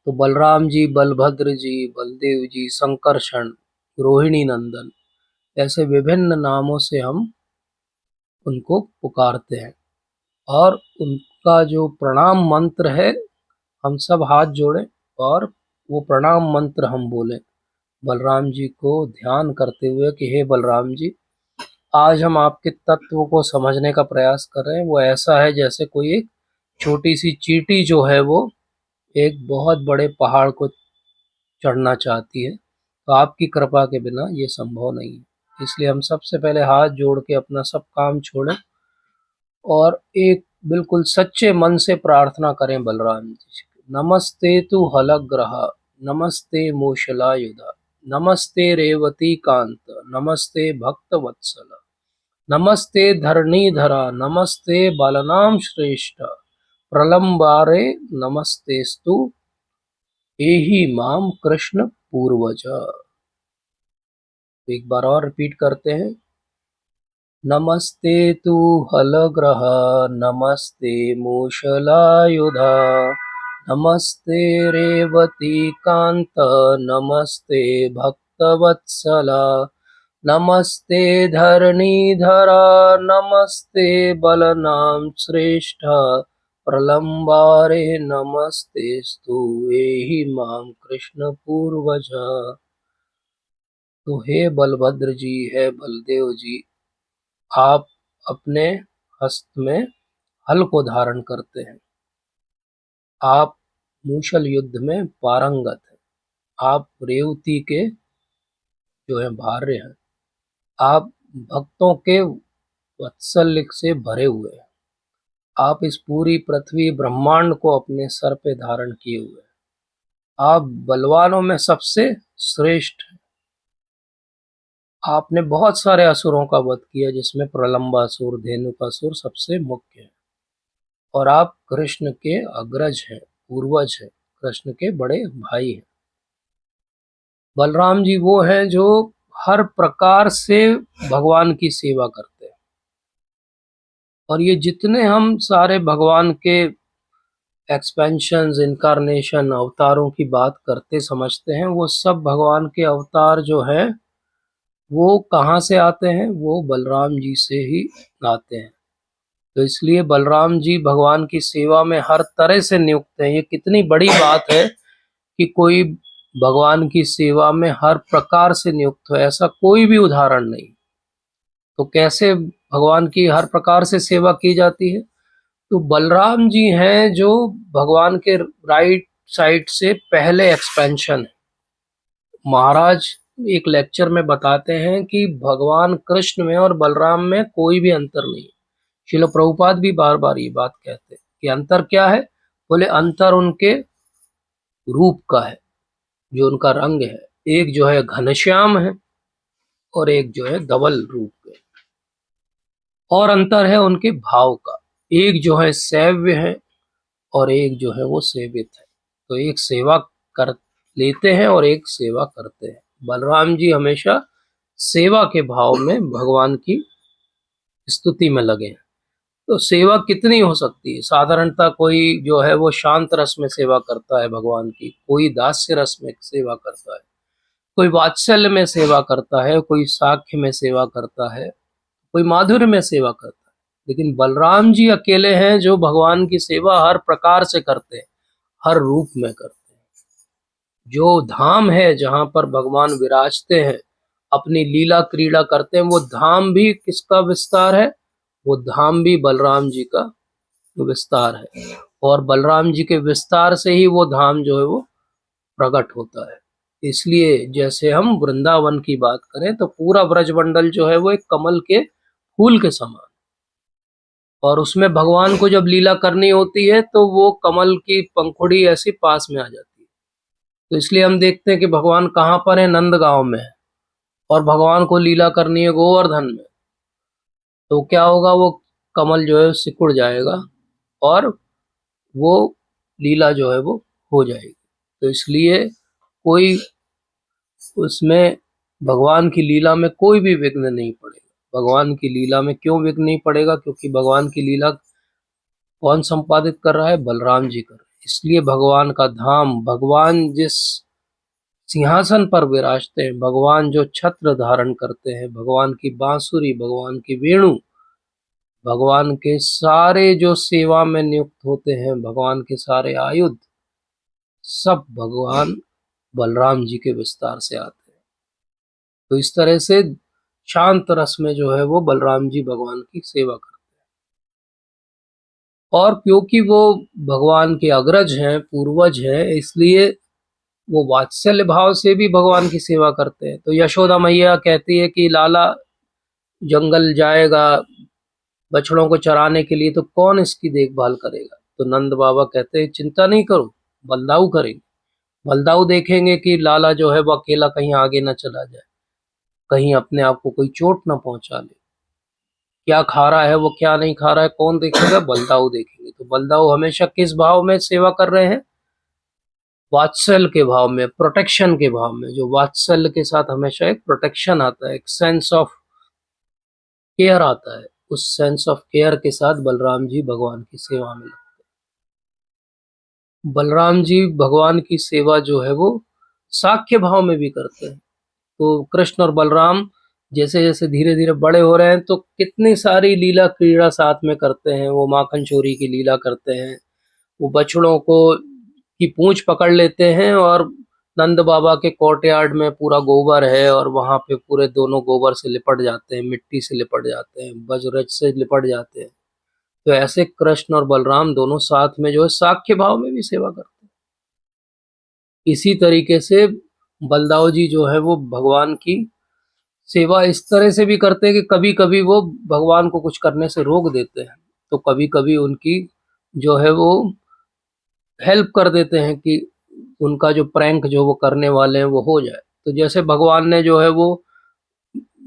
तो बलराम जी, बलभद्र जी, बलदेव जी, संकर्षण, रोहिणी नंदन, ऐसे विभिन्न नामों से हम उनको पुकारते हैं। और उनका जो प्रणाम मंत्र है, हम सब हाथ जोड़ें और वो प्रणाम मंत्र हम बोलें बलराम जी को ध्यान करते हुए कि हे बलराम जी, आज हम आपके तत्व को समझने का प्रयास कर रहे हैं। वो ऐसा है जैसे कोई एक छोटी सी चींटी जो है वो एक बहुत बड़े पहाड़ को चढ़ना चाहती है, तो आपकी कृपा के बिना ये संभव नहीं है। इसलिए हम सबसे पहले हाथ जोड़ के अपना सब काम छोड़ें और एक बिल्कुल सच्चे मन से प्रार्थना करें बलराम जी से। नमस्ते तु हलग्रह, नमस्ते मूषलायुध, नमस्ते रेवती कांत, नमस्ते भक्त वत्सल, नमस्ते धरणीधरा, नमस्ते बालनाम श्रेष्ठ, प्रलंबारे नमस्तेस्तु एहि माम कृष्ण पूर्वज। एक बार और रिपीट करते हैं। नमस्ते तु हलग्रह, नमस्ते मूषलायुध, नमस्ते रेवती कांत, नमस्ते भक्तवत्सला, नमस्ते धरणीधरा, नमस्ते बलनाम श्रेष्ठ, प्रलंबारे नमस्तेस्तु एहि माम कृष्ण पूर्वज। तो हे बलभद्र जी, है बलदेव जी, आप अपने हस्त में हल को धारण करते हैं। आप मूषल युद्ध में पारंगत हैं। आप रेवती के जो है भार्य हैं। आप भक्तों के वात्सल्य से भरे हुए हैं। आप इस पूरी पृथ्वी ब्रह्मांड को अपने सर पे धारण किए हुए हैं। आप बलवानों में सबसे श्रेष्ठ हैं। आपने बहुत सारे असुरों का वध किया, जिसमें प्रलंबासुर, धेनुकासुर सबसे मुख्य है। और आप कृष्ण के अग्रज हैं, पूर्वज हैं, कृष्ण के बड़े भाई हैं। बलराम जी वो हैं जो हर प्रकार से भगवान की सेवा करते हैं। और ये जितने हम सारे भगवान के एक्सपेंशंस, इनकारनेशन, अवतारों की बात करते समझते हैं, वो सब भगवान के अवतार जो हैं वो कहाँ से आते हैं? वो बलराम जी से ही आते हैं। तो इसलिए बलराम जी भगवान की सेवा में हर तरह से नियुक्त हैं। ये कितनी बड़ी बात है कि कोई भगवान की सेवा में हर प्रकार से नियुक्त हो, ऐसा कोई भी उदाहरण नहीं। तो कैसे भगवान की हर प्रकार से सेवा की जाती है? तो बलराम जी हैं जो भगवान के राइट साइड से पहले एक्सपेंशन है। महाराज एक लेक्चर में बताते हैं कि भगवान कृष्ण में और बलराम में कोई भी अंतर नहीं। श्रील प्रभुपाद भी बार बार ये बात कहते हैं कि अंतर क्या है। बोले अंतर उनके रूप का है, जो उनका रंग है। एक जो है घनश्याम है और एक जो है धवल रूप है। और अंतर है उनके भाव का। एक जो है सेव्य है और एक जो है वो सेवित है। तो एक सेवा कर लेते हैं और एक सेवा करते हैं। बलराम जी हमेशा सेवा के भाव में भगवान की स्तुति में लगे हैं। तो सेवा कितनी हो सकती है? साधारणतः कोई जो है वो शांत रस में सेवा करता है भगवान की, कोई दास्य रस में सेवा करता है, कोई वात्सल्य में सेवा करता है, कोई साख्य में सेवा करता है, कोई माधुर्य में सेवा करता है। लेकिन बलराम जी अकेले हैं जो भगवान की सेवा हर प्रकार से करते हैं, हर रूप में करते हैं। जो धाम है जहाँ पर भगवान विराजते हैं, अपनी लीला क्रीड़ा करते हैं, वो धाम भी किसका विस्तार है? वो धाम भी बलराम जी का विस्तार है। और बलराम जी के विस्तार से ही वो धाम जो है वो प्रकट होता है। इसलिए जैसे हम वृंदावन की बात करें तो पूरा ब्रजमंडल जो है वो एक कमल के फूल के समान। और उसमें भगवान को जब लीला करनी होती है तो वो कमल की पंखुड़ी ऐसी पास में आ जाती है। तो इसलिए हम देखते हैं कि भगवान कहाँ पर है? नंदगांव में है। और भगवान को लीला करनी है गोवर्धन में, तो क्या होगा? वो कमल जो है सिकुड़ जाएगा और वो लीला जो है वो हो जाएगी। तो इसलिए कोई उसमें भगवान की लीला में कोई भी विघ्न नहीं पड़ेगा। भगवान की लीला में क्यों विघ्न नहीं पड़ेगा? क्योंकि भगवान की लीला कौन संपादित कर रहा है? बलराम जी कर रहे हैं। इसलिए भगवान का धाम, भगवान जिस सिंहासन पर विराजते हैं, भगवान जो छत्र धारण करते हैं, भगवान की बांसुरी, भगवान की वेणु, भगवान के सारे जो सेवा में नियुक्त होते हैं, भगवान के सारे आयुध, सब भगवान बलराम जी के विस्तार से आते हैं। तो इस तरह से शांत रस में जो है वो बलराम जी भगवान की सेवा करते हैं। और क्योंकि वो भगवान के अग्रज हैं, पूर्वज हैं, इसलिए वो वात्सल्य भाव से भी भगवान की सेवा करते हैं। तो यशोदा मैया कहती है कि लाला जंगल जाएगा बछड़ों को चराने के लिए, तो कौन इसकी देखभाल करेगा? तो नंद बाबा कहते हैं चिंता नहीं करो, बलदाऊ करेंगे। बलदाऊ देखेंगे कि लाला जो है वो अकेला कहीं आगे ना चला जाए, कहीं अपने आप को कोई चोट ना पहुंचा ले। क्या खा रहा है वो, क्या नहीं खा रहा है, कौन देखेगा? बलदाऊ देखेंगे। तो बलदाऊ हमेशा किस भाव में सेवा कर रहे हैं? वात्सल्य के भाव में, प्रोटेक्शन के भाव में। जो वात्सल्य के साथ हमेशा एक प्रोटेक्शन आता है, एक सेंस ऑफ केयर आता है, उस सेंस ऑफ केयर के साथ बलराम जी भगवान की सेवा में लगते हैं। बलराम जी भगवान की सेवा जो है वो साख्य भाव में भी करते हैं। तो कृष्ण और बलराम जैसे जैसे धीरे धीरे बड़े हो रहे हैं, तो कितनी सारी लीला क्रीड़ा साथ में करते हैं। वो माखन चोरी की लीला करते हैं, वो बछड़ों को की पूंछ पकड़ लेते हैं, और नंद बाबा के कोर्टयार्ड में पूरा गोबर है, और वहां पे पूरे दोनों गोबर से लिपट जाते हैं, मिट्टी से लिपट जाते हैं, वज्रज से लिपट जाते हैं। तो ऐसे कृष्ण और बलराम दोनों साथ में जो है साख्य भाव में भी सेवा करते हैं। इसी तरीके से बलदाऊ जी जो है वो भगवान की सेवा इस तरह से भी करते हैं कि कभी कभी वो भगवान को कुछ करने से रोक देते हैं, तो कभी कभी उनकी जो है वो हेल्प कर देते हैं कि उनका जो प्रैंक जो वो करने वाले हैं वो हो जाए। तो जैसे भगवान ने जो है वो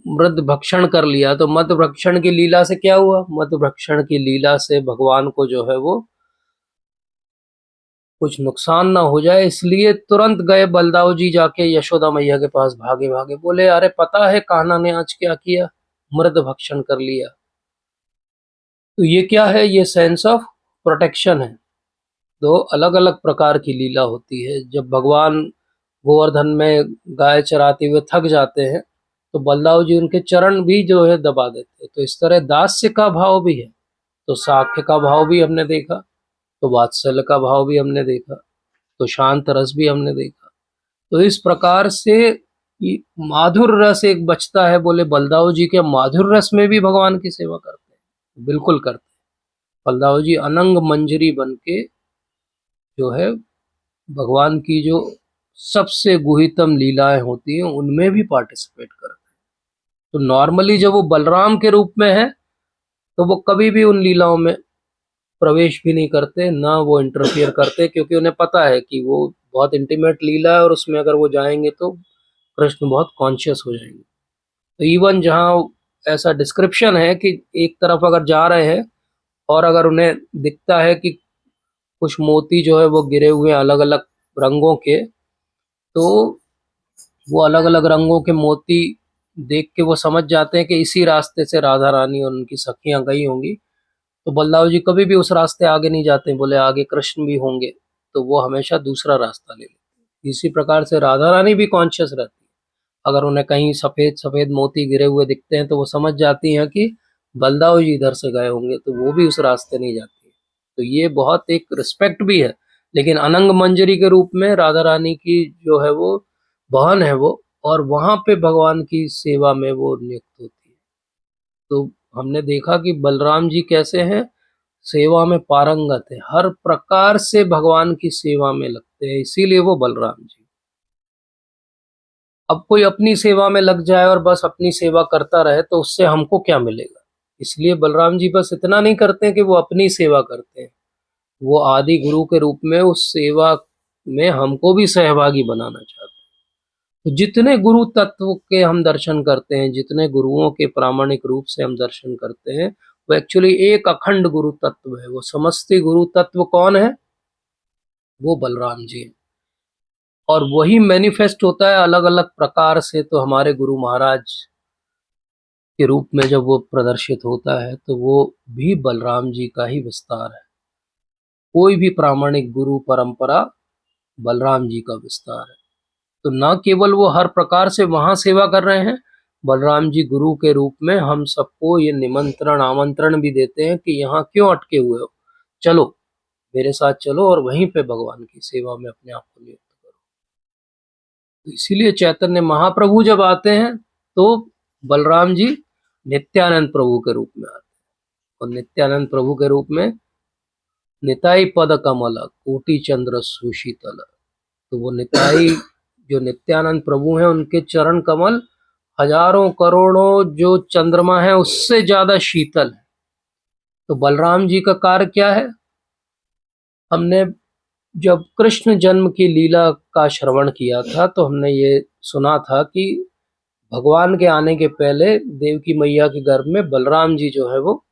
मृद भक्षण कर लिया, तो मद भक्षण की लीला से क्या हुआ? मद भक्षण की लीला से भगवान को जो है वो कुछ नुकसान ना हो जाए, इसलिए तुरंत गए बलदाऊ जी, जाके यशोदा मैया के पास भागे भागे, बोले अरे पता है कान्हा ने आज क्या किया? मृद भक्षण कर लिया। तो ये क्या है? ये सेंस ऑफ प्रोटेक्शन है। दो अलग अलग प्रकार की लीला होती है। जब भगवान गोवर्धन में गाय चराते हुए थक जाते हैं, तो बलदाऊ जी उनके चरण भी जो है दबा देते हैं। तो इस तरह दास्य का भाव भी है, तो साख्य का भाव भी हमने देखा, तो वात्सल्य का भाव भी हमने देखा, तो शांत रस भी हमने देखा। तो इस प्रकार से माधुर रस एक बचता है। बोले बलदाऊ जी के माधुर रस में भी भगवान की सेवा करते हैं, बिल्कुल करते हैं। बलदाऊ जी अनंग मंजरी बन के जो है भगवान की जो सबसे गुहितम लीलाएं होती हैं उनमें भी पार्टिसिपेट करते हैं। तो नॉर्मली जब वो बलराम के रूप में है, तो वो कभी भी उन लीलाओं में प्रवेश भी नहीं करते, ना वो इंटरफियर करते, क्योंकि उन्हें पता है कि वो बहुत इंटीमेट लीला है, और उसमें अगर वो जाएंगे तो कृष्ण बहुत कॉन्शियस हो जाएंगे। तो इवन जहाँ ऐसा डिस्क्रिप्शन है कि एक तरफ अगर जा रहे हैं, और अगर उन्हें दिखता है कि कुछ मोती जो है वो गिरे हुए हैं अलग अलग रंगों के, तो वो अलग अलग रंगों के मोती देख के वो समझ जाते हैं कि इसी रास्ते से राधा रानी और उनकी सखियां गई होंगी। तो बलदाऊ जी कभी भी उस रास्ते आगे नहीं जाते, बोले आगे कृष्ण भी होंगे, तो वो हमेशा दूसरा रास्ता ले लेते हैं। इसी प्रकार से राधा रानी भी कॉन्शियस रहती है। अगर उन्हें कहीं सफेद सफेद मोती गिरे हुए दिखते हैं, तो वो समझ जाती हैं कि बलदाऊ जी इधर से गए होंगे, तो वो भी उस रास्ते नहीं जाती है। तो ये बहुत एक रिस्पेक्ट भी है। लेकिन अनंग मंजरी के रूप में राधा रानी की जो है वो बहन है वो, और वहां पे भगवान की सेवा में वो नियुक्त होती है। तो हमने देखा कि बलराम जी कैसे हैं, सेवा में पारंगत है, हर प्रकार से भगवान की सेवा में लगते हैं, इसीलिए वो बलराम जी। अब कोई अपनी सेवा में लग जाए और बस अपनी सेवा करता रहे, तो उससे हमको क्या मिलेगा? इसलिए बलराम जी बस इतना नहीं करते हैं कि वो अपनी सेवा करते हैं, वो आदि गुरु के रूप में उस सेवा में हमको भी सहभागी बनाना चाहते हैं। तो जितने गुरु तत्व के हम दर्शन करते हैं, जितने गुरुओं के प्रामाणिक रूप से हम दर्शन करते हैं, वो एक्चुअली एक अखंड गुरु तत्व है। वो समस्ती गुरु तत्व कौन है? वो बलराम जी है। और वही मैनिफेस्ट होता है अलग अलग प्रकार से। तो हमारे गुरु महाराज के रूप में जब वो प्रदर्शित होता है, तो वो भी बलराम जी का ही विस्तार है। कोई भी प्रामाणिक गुरु परंपरा बलराम जी का विस्तार है। तो न केवल वो हर प्रकार से वहां सेवा कर रहे हैं, बलराम जी गुरु के रूप में हम सबको ये निमंत्रण आमंत्रण भी देते हैं कि यहाँ क्यों अटके हुए हो, चलो मेरे साथ चलो और वहीं पे भगवान की सेवा में अपने आप को नियुक्त करो। तो इसीलिए चैतन्य महाप्रभु जब आते हैं तो बलराम जी नित्यानंद प्रभु के रूप में आते हैं, और नित्यानंद प्रभु के रूप में निताई पद कमल कोटि चंद्र सुशीतल। तो वो निताई जो नित्यानंद प्रभु हैं, उनके चरण कमल हजारों करोड़ों जो चंद्रमा है उससे ज्यादा शीतल है। तो बलराम जी का कार्य क्या है? हमने जब कृष्ण जन्म की लीला का श्रवण किया था तो हमने ये सुना था कि भगवान के आने के पहले देवकी मैया के गर्भ में बलराम जी जो है वो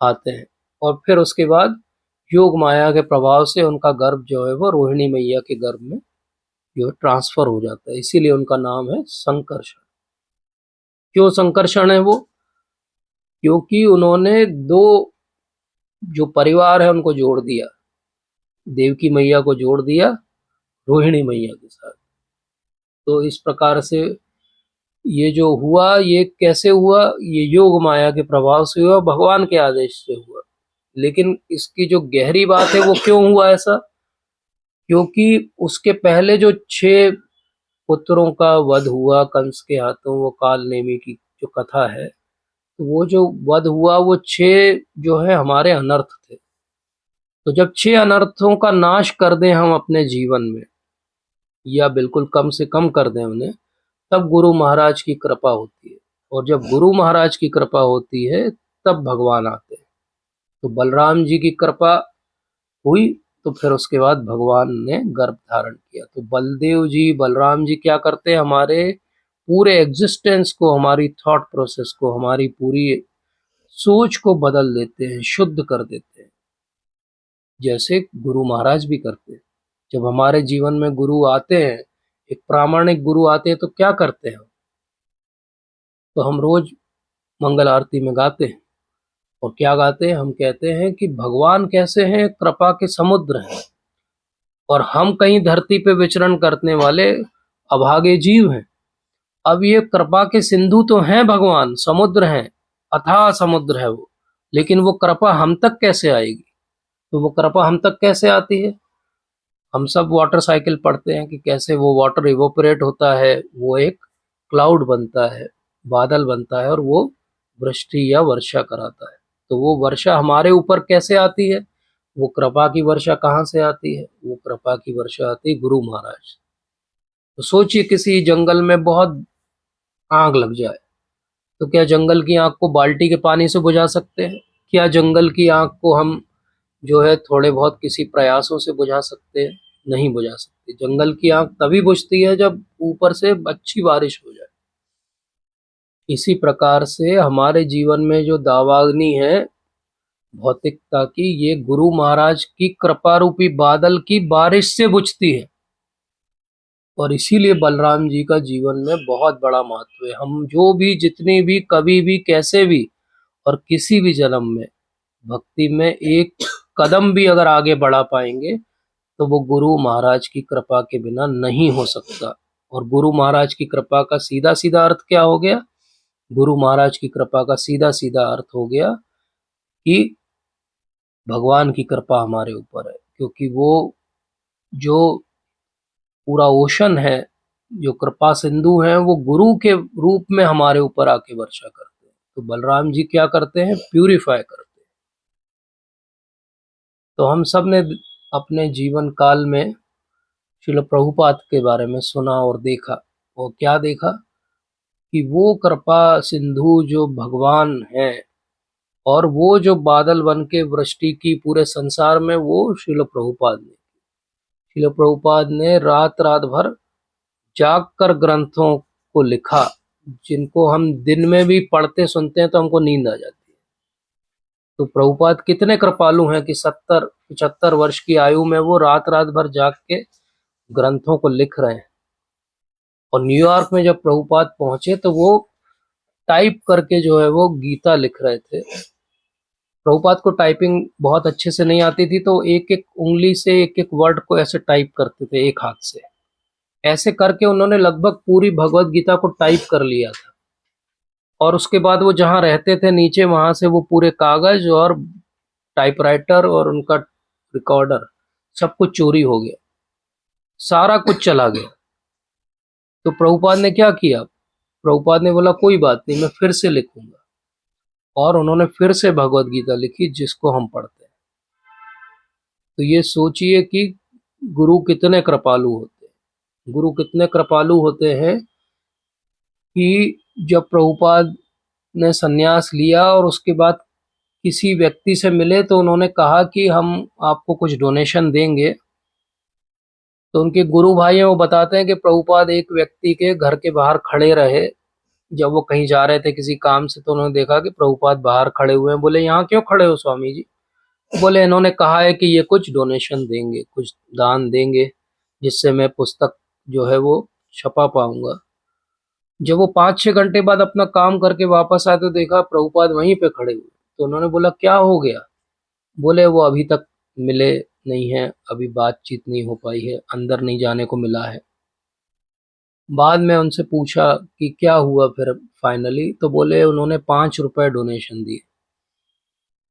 आते हैं, और फिर उसके बाद योग माया के प्रभाव से उनका गर्भ जो है वो रोहिणी मैया के गर्भ में जो ट्रांसफर हो जाता है, इसीलिए उनका नाम है संकर्षण। क्यों संकर्षण है वो? क्योंकि उन्होंने दो जो परिवार है उनको जोड़ दिया, देवकी मैया को जोड़ दिया रोहिणी मैया के साथ। तो इस प्रकार से ये जो हुआ, ये कैसे हुआ? ये योग माया के प्रभाव से हुआ, भगवान के आदेश से हुआ। लेकिन इसकी जो गहरी बात है वो क्यों हुआ ऐसा? क्योंकि उसके पहले जो 6 पुत्रों का वध हुआ कंस के हाथों, वो काल नेमी की जो कथा है, तो वो जो वध हुआ वो 6 जो है हमारे अनर्थ थे। तो जब 6 अनर्थों का नाश कर दें हम अपने जीवन में, या बिल्कुल कम से कम कर दें उन्हें, तब गुरु महाराज की कृपा होती है, और जब गुरु महाराज की कृपा होती है तब भगवान आते हैं। तो बलराम जी की कृपा हुई, तो फिर उसके बाद भगवान ने गर्भ धारण किया। तो बलदेव जी, बलराम जी क्या करते हैं? हमारे पूरे एग्जिस्टेंस को, हमारी थॉट प्रोसेस को, हमारी पूरी सोच को बदल देते हैं, शुद्ध कर देते हैं, जैसे गुरु महाराज भी करते हैं। जब हमारे जीवन में गुरु आते हैं, एक प्रामाणिक गुरु आते हैं, तो क्या करते हैं? तो हम रोज मंगल आरती में गाते हैं, और क्या गाते हैं? हम कहते हैं कि भगवान कैसे हैं? कृपा के समुद्र हैं, और हम कहीं धरती पे विचरण करने वाले अभागे जीव हैं। अब ये कृपा के सिंधु तो हैं भगवान, समुद्र हैं, अथाह समुद्र है वो, लेकिन वो कृपा हम तक कैसे आएगी? तो वो कृपा हम तक कैसे आती है? हम सब वाटर साइकिल पढ़ते हैं कि कैसे वो वाटर इवोपरेट होता है, वो एक क्लाउड बनता है, बादल बनता है, और वो वृष्टि या वर्षा कराता है। तो वो वर्षा हमारे ऊपर कैसे आती है? वो कृपा की वर्षा कहाँ से आती है? वो कृपा की वर्षा आती है गुरु महाराज। तो सोचिए किसी जंगल में बहुत आग लग जाए, तो क्या जंगल की आग को बाल्टी के पानी से बुझा सकते हैं? क्या जंगल की आग को हम जो है थोड़े बहुत किसी प्रयासों से बुझा सकते हैं? नहीं बुझा सकते। जंगल की आग तभी बुझती है जब ऊपर से अच्छी बारिश हो जाए। इसी प्रकार से हमारे जीवन में जो दावाग्नि है भौतिकता की, ये गुरु महाराज की कृपा रूपी बादल की बारिश से बुझती है। और इसीलिए बलराम जी का जीवन में बहुत बड़ा महत्व है। हम जो भी, जितनी भी, कभी भी, कैसे भी, और किसी भी जन्म में भक्ति में एक कदम भी अगर आगे बढ़ा पाएंगे, तो वो गुरु महाराज की कृपा के बिना नहीं हो सकता। और गुरु महाराज की कृपा का सीधा सीधा अर्थ क्या हो गया? गुरु महाराज की कृपा का सीधा सीधा अर्थ हो गया कि भगवान की कृपा हमारे ऊपर है, क्योंकि वो जो पूरा ओशन है, जो कृपा सिंधु है, वो गुरु के रूप में हमारे ऊपर आके वर्षा करते हैं। तो बलराम जी क्या करते हैं? प्यूरिफाई करते हैं। तो हम सब ने अपने जीवन काल में श्रील प्रभुपाद के बारे में सुना और देखा। और क्या देखा? कि वो कृपा सिंधु जो भगवान है, और वो जो बादल बन के वृष्टि की पूरे संसार में, वो श्रील प्रभुपाद ने, श्रील प्रभुपाद ने रात रात भर जाग कर ग्रंथों को लिखा, जिनको हम दिन में भी पढ़ते सुनते हैं तो हमको नींद आ जाती है। तो प्रभुपाद कितने कृपालु हैं कि 70-75 वर्ष की आयु में वो रात रात भर जाग के ग्रंथों को लिख रहे हैं। और न्यूयॉर्क में जब प्रभुपाद पहुंचे तो वो टाइप करके जो है वो गीता लिख रहे थे। प्रभुपाद को टाइपिंग बहुत अच्छे से नहीं आती थी, तो एक एक उंगली से एक एक वर्ड को ऐसे टाइप करते थे एक हाथ से। ऐसे करके उन्होंने लगभग पूरी भगवत गीता को टाइप कर लिया था। और उसके बाद वो जहाँ रहते थे नीचे, वहां से वो पूरे कागज और टाइपराइटर और उनका रिकॉर्डर सब कुछ चोरी हो गया, सारा कुछ चला गया। तो प्रभुपाद ने क्या किया, प्रभुपाद ने बोला कोई बात नहीं, मैं फिर से लिखूंगा। और उन्होंने फिर से भगवत गीता लिखी, जिसको हम पढ़ते हैं। तो ये सोचिए कि गुरु कितने कृपालु होते हैं। गुरु कितने कृपालु होते हैं कि जब प्रभुपाद ने संन्यास लिया और उसके बाद किसी व्यक्ति से मिले, तो उन्होंने कहा कि हम आपको कुछ डोनेशन देंगे। तो उनके गुरु भाई हैं, वो बताते हैं कि प्रभुपाद एक व्यक्ति के घर के बाहर खड़े रहे। जब वो कहीं जा रहे थे किसी काम से, तो उन्होंने देखा कि प्रभुपाद बाहर खड़े हुए हैं। बोले यहाँ क्यों खड़े हो स्वामी जी? बोले इन्होंने कहा है कि ये कुछ डोनेशन देंगे, कुछ दान देंगे, जिससे मैं पुस्तक जो है वो छपा पाऊंगा। जब वो 5-6 घंटे बाद अपना काम करके वापस आए, तो देखा प्रभुपाद वहीं पे खड़े हुए। तो उन्होंने बोला क्या हो गया? बोले वो अभी तक मिले नहीं है, अभी बातचीत नहीं हो पाई है, अंदर नहीं जाने को मिला है। बाद में उनसे पूछा कि क्या हुआ फिर फाइनली, तो बोले उन्होंने 5 रुपए डोनेशन दिए।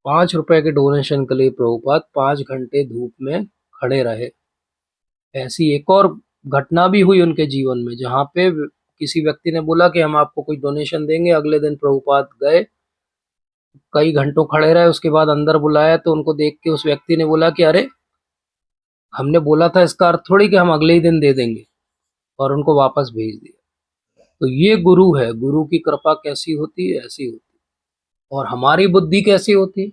5 रुपए के डोनेशन के लिए प्रभुपाद 5 घंटे धूप में खड़े रहे। ऐसी एक और घटना भी हुई उनके जीवन में, जहाँ पे किसी व्यक्ति ने बोला कि हम आपको कुछ डोनेशन देंगे। अगले दिन प्रभुपाद गए, कई घंटों खड़े रहे, उसके बाद अंदर बुलाया, तो उनको देख के उस व्यक्ति ने बोला कि अरे, हमने बोला था, इसका अर्थ थोड़ी कि हम अगले ही दिन दे देंगे। और उनको वापस भेज दिया। तो ये गुरु है। गुरु की कृपा कैसी होती है? ऐसी होती है। और हमारी बुद्धि कैसी होती है?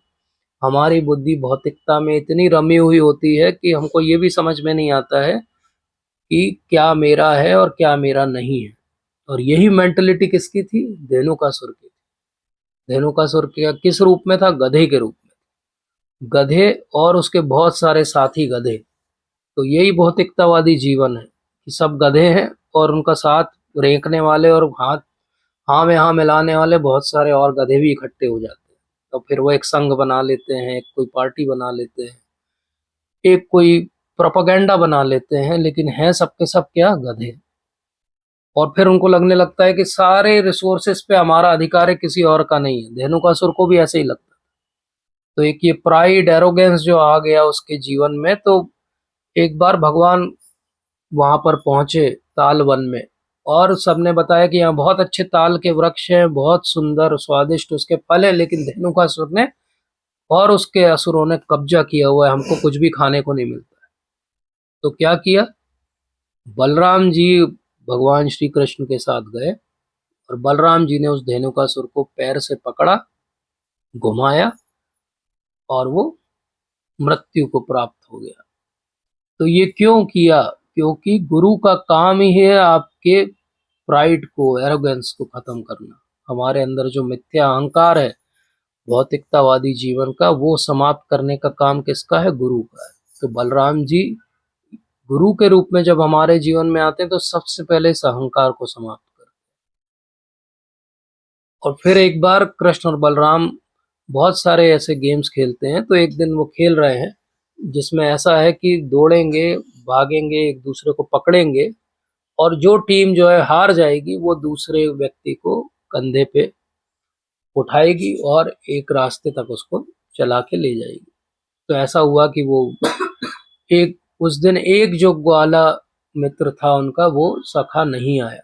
हमारी बुद्धि भौतिकता में इतनी रमी हुई होती है कि हमको ये भी समझ में नहीं आता है कि क्या मेरा है और क्या मेरा नहीं है। और यही मेंटलिटी किसकी थी? धेनुकासुर की। धेनुकासुर का किस रूप में था? गधे के रूप में। गधे और उसके बहुत सारे साथी गधे। तो यही भौतिकतावादी जीवन है कि सब गधे हैं और उनका साथ रेंकने वाले और हाथ हाँ में हाँ मिलाने वाले बहुत सारे और गधे भी इकट्ठे हो जाते हैं। तो फिर वो एक संघ बना लेते हैं, एक कोई पार्टी बना लेते हैं, एक कोई प्रोपेगेंडा बना लेते हैं, लेकिन हैं सबके सब क्या? गधे। और फिर उनको लगने लगता है कि सारे रिसोर्सेस पे हमारा अधिकार है, किसी और का नहीं है। धेनुकासुर को भी ऐसे ही लगता है। तो एक ये प्राइड एरोगेंस जो आ गया उसके जीवन में, तो एक बार भगवान वहां पर पहुंचे ताल वन में, और सबने बताया कि यहाँ बहुत अच्छे ताल के वृक्ष हैं, बहुत सुंदर स्वादिष्ट उसके फल हैं, लेकिन धेनुकासुर ने और उसके असुरों ने कब्जा किया हुआ है, हमको कुछ भी खाने को नहीं मिलता है। तो क्या किया? बलराम जी भगवान श्री कृष्ण के साथ गए, और बलराम जी ने उस धेनुकासुर को पैर से पकड़ा, घुमाया, और वो मृत्यु को प्राप्त हो गया। तो ये क्यों किया? क्योंकि गुरु का काम ही है आपके प्राइड को, एरोगेंस को खत्म करना। हमारे अंदर जो मिथ्या अहंकार है भौतिकतावादी जीवन का, वो समाप्त करने का काम किसका है? गुरु का है। तो बलराम जी गुरु के रूप में जब हमारे जीवन में आते हैं, तो सबसे पहले इस अहंकार को समाप्त कर। और फिर एक बार कृष्ण और बलराम बहुत सारे ऐसे गेम्स खेलते हैं। तो एक दिन वो खेल रहे हैं जिसमें ऐसा है कि दौड़ेंगे, भागेंगे, एक दूसरे को पकड़ेंगे, और जो टीम जो है हार जाएगी, वो दूसरे व्यक्ति को कंधे पे उठाएगी और एक रास्ते तक उसको चला के ले जाएगी। तो ऐसा हुआ कि वो एक उस दिन एक जो ग्वाला मित्र था उनका, वो सखा नहीं आया।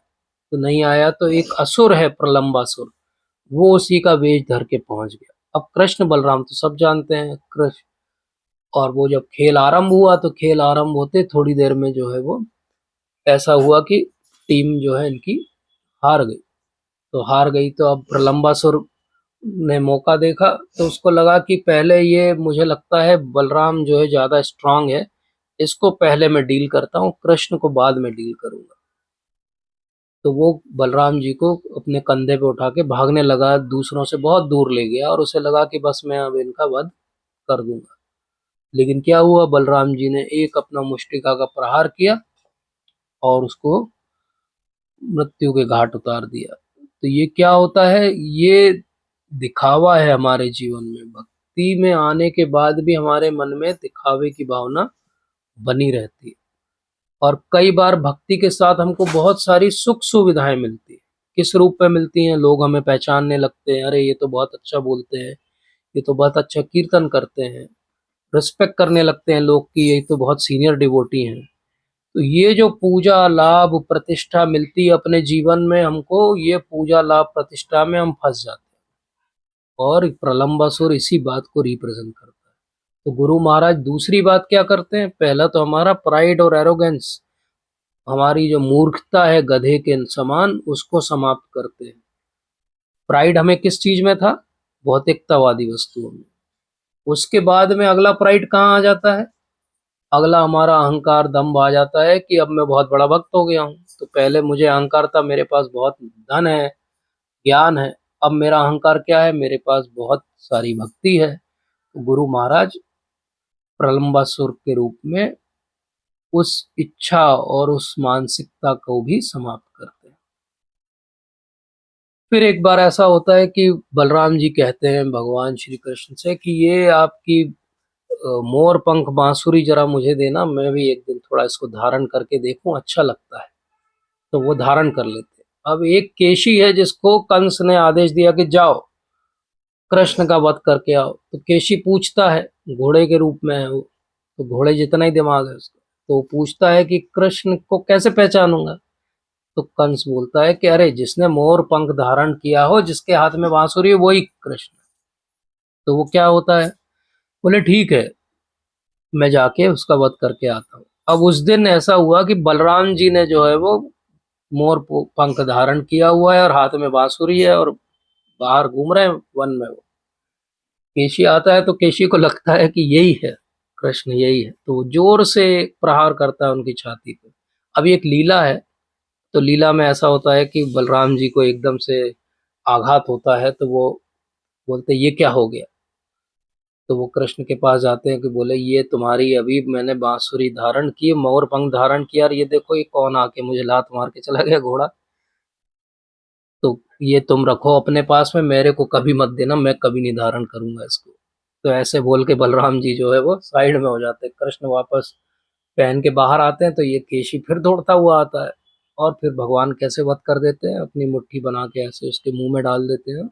तो नहीं आया, तो एक असुर है प्रलंबासुर, वो उसी का वेश धर के पहुंच गया। अब कृष्ण बलराम तो सब जानते हैं, कृष्ण। और वो जब खेल आरंभ हुआ, तो खेल आरंभ होते थोड़ी देर में जो है वो ऐसा हुआ कि टीम जो है इनकी हार गई। तो हार गई, तो अब प्रलंबासुर ने मौका देखा, तो उसको लगा कि पहले ये, मुझे लगता है बलराम जो है ज्यादा स्ट्रांग है, इसको पहले मैं डील करता हूँ, कृष्ण को बाद में डील करूंगा। तो वो बलराम जी को अपने कंधे पे उठा के भागने लगा, दूसरों से बहुत दूर ले गया, और उसे लगा कि बस मैं अब इनका वध कर दूंगा। लेकिन क्या हुआ? बलराम जी ने एक अपना मुष्टिका का प्रहार किया और उसको मृत्यु के घाट उतार दिया। तो ये क्या होता है? ये दिखावा है हमारे जीवन में। भक्ति में आने के बाद भी हमारे मन में दिखावे की भावना बनी रहती है। और कई बार भक्ति के साथ हमको बहुत सारी सुख सुविधाएं मिलती है। किस रूप में मिलती हैं? लोग हमें पहचानने लगते हैं, अरे ये तो बहुत अच्छा बोलते हैं, ये तो बहुत अच्छा कीर्तन करते हैं। रिस्पेक्ट करने लगते हैं लोग कि ये तो बहुत सीनियर डिवोटी हैं। तो ये जो पूजा लाभ प्रतिष्ठा मिलती है अपने जीवन में हमको, ये पूजा लाभ प्रतिष्ठा में हम फंस जाते हैं। और प्रलंबासुर इसी बात को रिप्रेजेंट करता है। तो गुरु महाराज दूसरी बात क्या करते हैं? पहला तो हमारा प्राइड और एरोगेंस, हमारी जो मूर्खता है गधे के समान, उसको समाप्त करते हैं। प्राइड हमें किस चीज में था? भौतिकतावादी वस्तुओं में। उसके बाद में अगला प्राइड कहाँ आ जाता है? अगला हमारा अहंकार दंभ आ जाता है कि अब मैं बहुत बड़ा भक्त हो गया हूँ। तो पहले मुझे अहंकार था मेरे पास बहुत धन है, ज्ञान है। अब मेरा अहंकार क्या है? मेरे पास बहुत सारी भक्ति है। तो गुरु महाराज प्रलंबासुर के रूप में उस इच्छा और उस मानसिकता को भी समाप्त करते हैं। फिर एक बार ऐसा होता है कि बलराम जी कहते हैं भगवान श्री कृष्ण से कि ये आपकी मोर पंख बांसुरी जरा मुझे देना, मैं भी एक दिन थोड़ा इसको धारण करके देखूं, अच्छा लगता है। तो वो धारण कर लेते हैं। अब एक केशी है जिसको कंस ने आदेश दिया कि जाओ कृष्ण का वध करके आओ। तो केशी पूछता है, घोड़े के रूप में है वो, तो घोड़े जितना ही दिमाग है उसका, तो वो पूछता है कि कृष्ण को कैसे पहचानूंगा? तो कंस बोलता है कि अरे जिसने मोर पंख धारण किया हो, जिसके हाथ में बांसुरी है, वही कृष्ण। तो वो क्या होता है? बोले ठीक है, मैं जाके उसका वध करके आता हूँ। अब उस दिन ऐसा हुआ कि बलराम जी ने जो है वो मोर पंख धारण किया हुआ है और हाथ में बांसुरी है और बाहर घूम रहे हैं वन में। वो केशी आता है तो केशी को लगता है कि यही है कृष्ण, यही है। तो वो जोर से प्रहार करता है उनकी छाती पे। अब ये एक लीला है, तो लीला में ऐसा होता है कि बलराम जी को एकदम से आघात होता है, तो वो बोलते ये क्या हो गया? तो वो कृष्ण के पास जाते हैं कि बोले ये तुम्हारी, अभी मैंने बांसुरी धारण की, मोर पंख धारण किया, और ये देखो ये कौन आके मुझे लात मार के चला गया घोड़ा। तो ये तुम रखो अपने पास में, मेरे को कभी मत देना, मैं कभी नहीं धारण करूंगा इसको। तो ऐसे बोल के बलराम जी जो है वो साइड में हो जाते हैं। कृष्ण वापस पहन के बाहर आते हैं तो ये केशी फिर दौड़ता हुआ आता है और फिर भगवान कैसे वध कर देते हैं, अपनी मुट्ठी बना के ऐसे उसके मुंह में डाल देते हैं,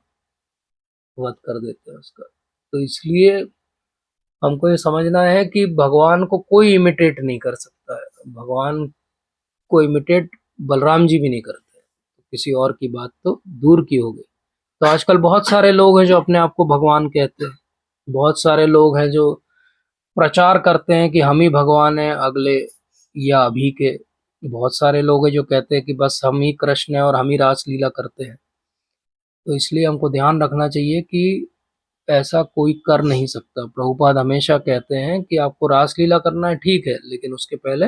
वध कर देते हैं उसका। तो इसलिए हमको ये समझना है कि भगवान को कोई इमिटेट नहीं कर सकता है। भगवान को इमिटेट बलराम जी भी नहीं करते, तो किसी और की बात तो दूर की हो गई। तो आजकल बहुत सारे लोग हैं जो अपने आप को भगवान कहते हैं। बहुत सारे लोग हैं जो प्रचार करते हैं कि हम ही भगवान हैं अगले या अभी के। बहुत सारे लोग हैं जो कहते हैं कि बस हम ही कृष्ण हैं और हम ही रासलीला करते हैं। तो इसलिए हमको ध्यान रखना चाहिए कि ऐसा कोई कर नहीं सकता। प्रभुपाद हमेशा कहते हैं कि आपको रासलीला करना है ठीक है, लेकिन उसके पहले